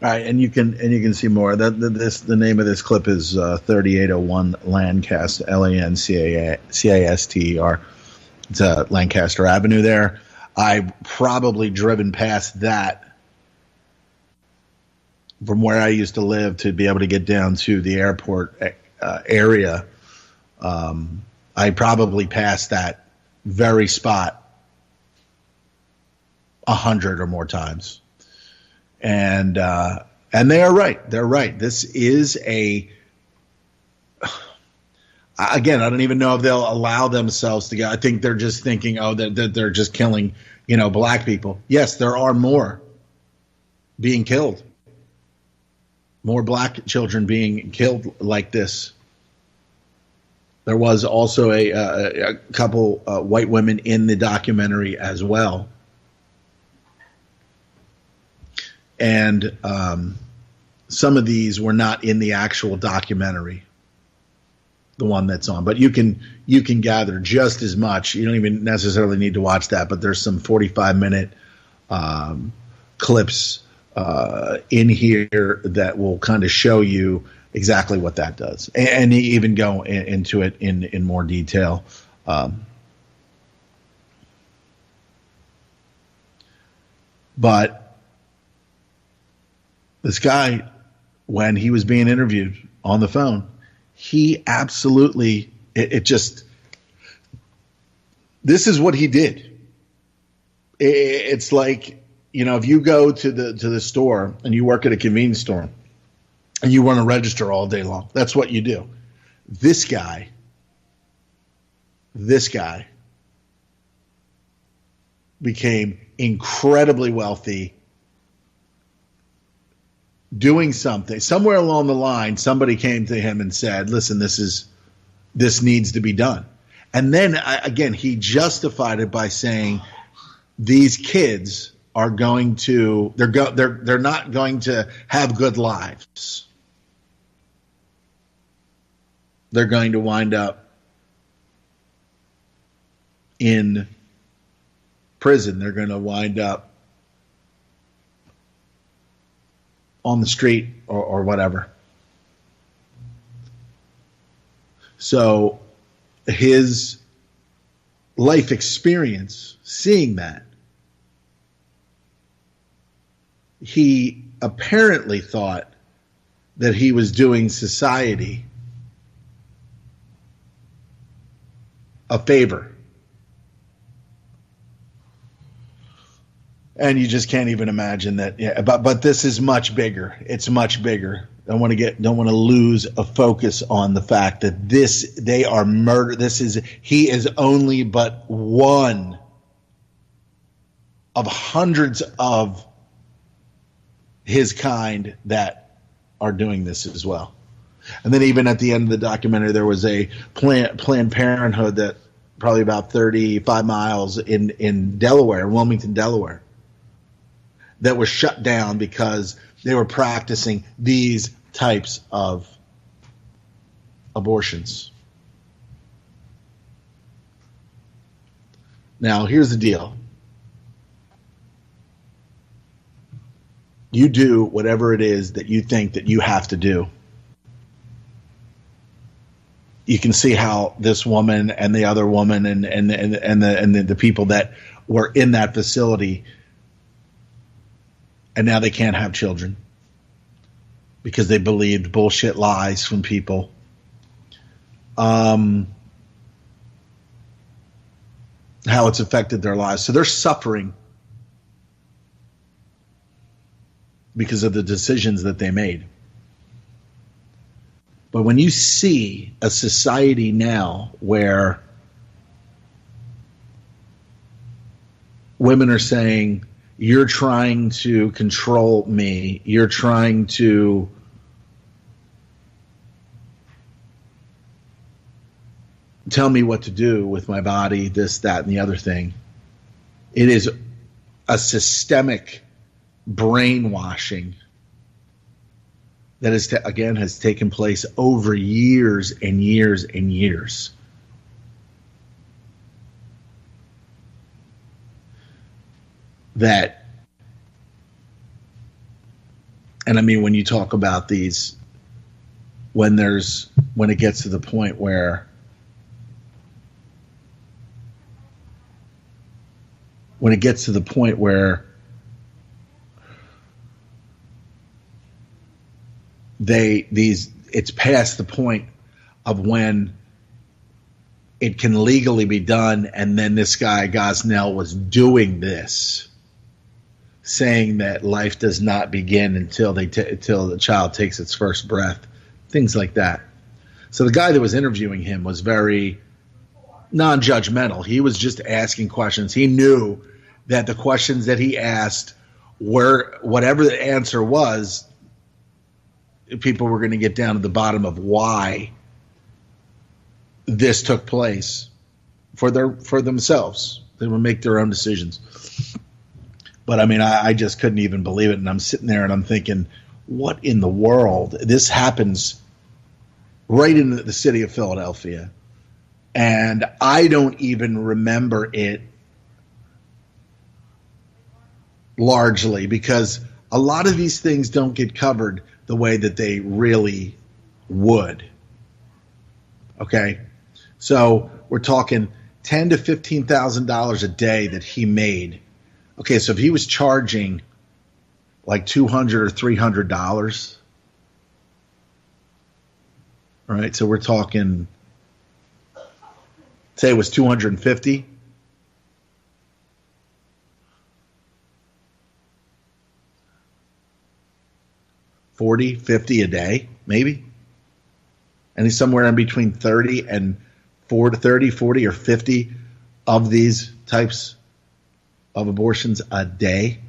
All right, and you can see more. The name of this clip is 3801 Lancaster, Lancaster. It's Lancaster Avenue there. I've probably driven past that from where I used to live to be able to get down to the airport area. I probably passed that very spot 100 or more times. And they are right. They're right. This is again, I don't even know if they'll allow themselves to go. I think they're just thinking, that they're just killing, black people. Yes, there are more being killed. More black children being killed like this. There was also a couple white women in the documentary as well. And some of these were not in the actual documentary, the one that's on. But you can gather just as much. You don't even necessarily need to watch that, but there's some 45-minute clips in here that will kind of show you exactly what that does, and even go into it in more detail. But this guy, when he was being interviewed on the phone, he absolutely, this is what he did. It's like, if you go to the store and you work at a convenience store and you run a register all day long, that's what you do. This guy became incredibly wealthy doing something. Somewhere along the line, somebody came to him and said, listen, this needs to be done. And then again, he justified it by saying these kids are going to, they're not going to have good lives. They're going to wind up in prison. They're going to wind up on the street or whatever. So his life experience, seeing that, he apparently thought that he was doing society a favor. And you just can't even imagine that. Yeah, but this is much bigger. It's much bigger. Don't want to lose a focus on the fact that they are murder. He is only but one of hundreds of his kind that are doing this as well. And then even at the end of the documentary, there was a Planned Parenthood that probably about 35 miles in Delaware, Wilmington, Delaware, that was shut down because they were practicing these types of abortions. Now, here's the deal. You do whatever it is that you think that you have to do. You can see how this woman and the other woman and the people that were in that facility, and now they can't have children because they believed bullshit lies from people. How it's affected their lives. So they're suffering because of the decisions that they made. But when you see a society now where women are saying, you're trying to control me, you're trying to tell me what to do with my body, this, that, and the other thing. It is a systemic brainwashing that has taken place over years and years and years. That, and I mean, when you talk about these, when it gets to the point where it's past the point of when it can legally be done, and then this guy Gosnell was doing this, saying that life does not begin until the child takes its first breath, things like that. So the guy that was interviewing him was very non-judgmental. He was just asking questions. He knew that the questions that he asked were, whatever the answer was, people were going to get down to the bottom of why this took place for themselves. They would make their own decisions. But I mean, I just couldn't even believe it. And I'm sitting there and I'm thinking, what in the world? This happens right in the city of Philadelphia. And I don't even remember it largely because a lot of these things don't get covered the way that they really would. Okay? So we're talking $10,000 to $15,000 a day that he made. Okay, so if he was charging like $200 or $300, all right, so we're talking, say it was $250. $40, $50 a day, maybe. And he's somewhere in between 30 and 40 or 50 of these types of abortions a day.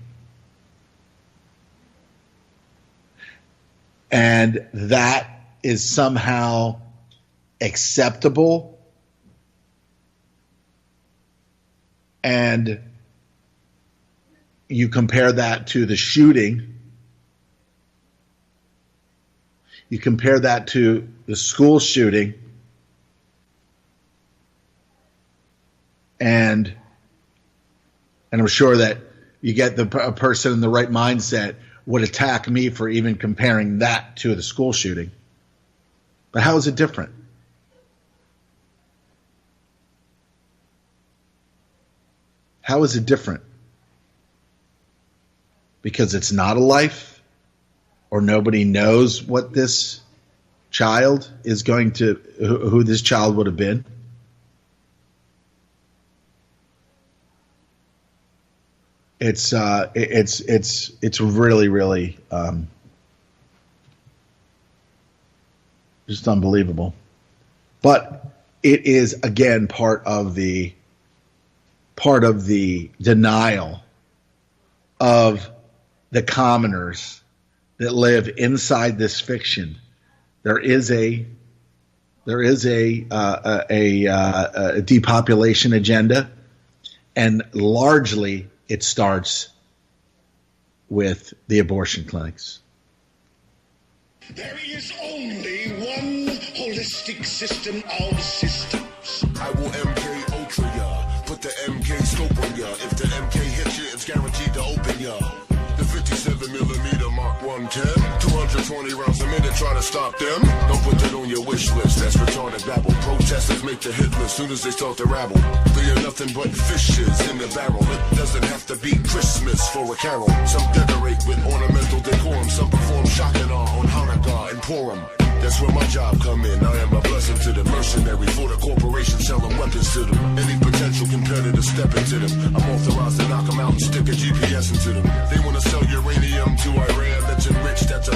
And that is somehow acceptable. And you compare that to the shooting. You compare that to the school shooting. And I'm sure that you get a person in the right mindset would attack me for even comparing that to the school shooting. But how is it different? How is it different? Because it's not a life, or nobody knows what this child is going to, who this child would have been? It's really, really just unbelievable. But it is again part of the denial of the commoners that live inside this fiction. There is a depopulation agenda, and largely it starts with the abortion clinics. There is only one holistic system of systems. I will MK Ultra ya, put the MK scope on ya. If the MK hits you, it's guaranteed to open ya. The 57mm Mark 110, 220 rounds a minute, try to stop them. Don't put that on your wish list, that's retarded babble. Protesters make the hit list soon as they start to rabble. They are nothing but fishes in the barrel. It doesn't have to be Christmas for a carol. Some decorate with ornamental decorum. Some perform shock and awe on Hanukkah and Purim. That's where my job come in. I am a blessing to the mercenary for the corporation selling weapons to them. Any potential competitor step into them. I'm authorized to knock them out and stick a GPS into them. They want to sell uranium to Iran that's enriched. That's a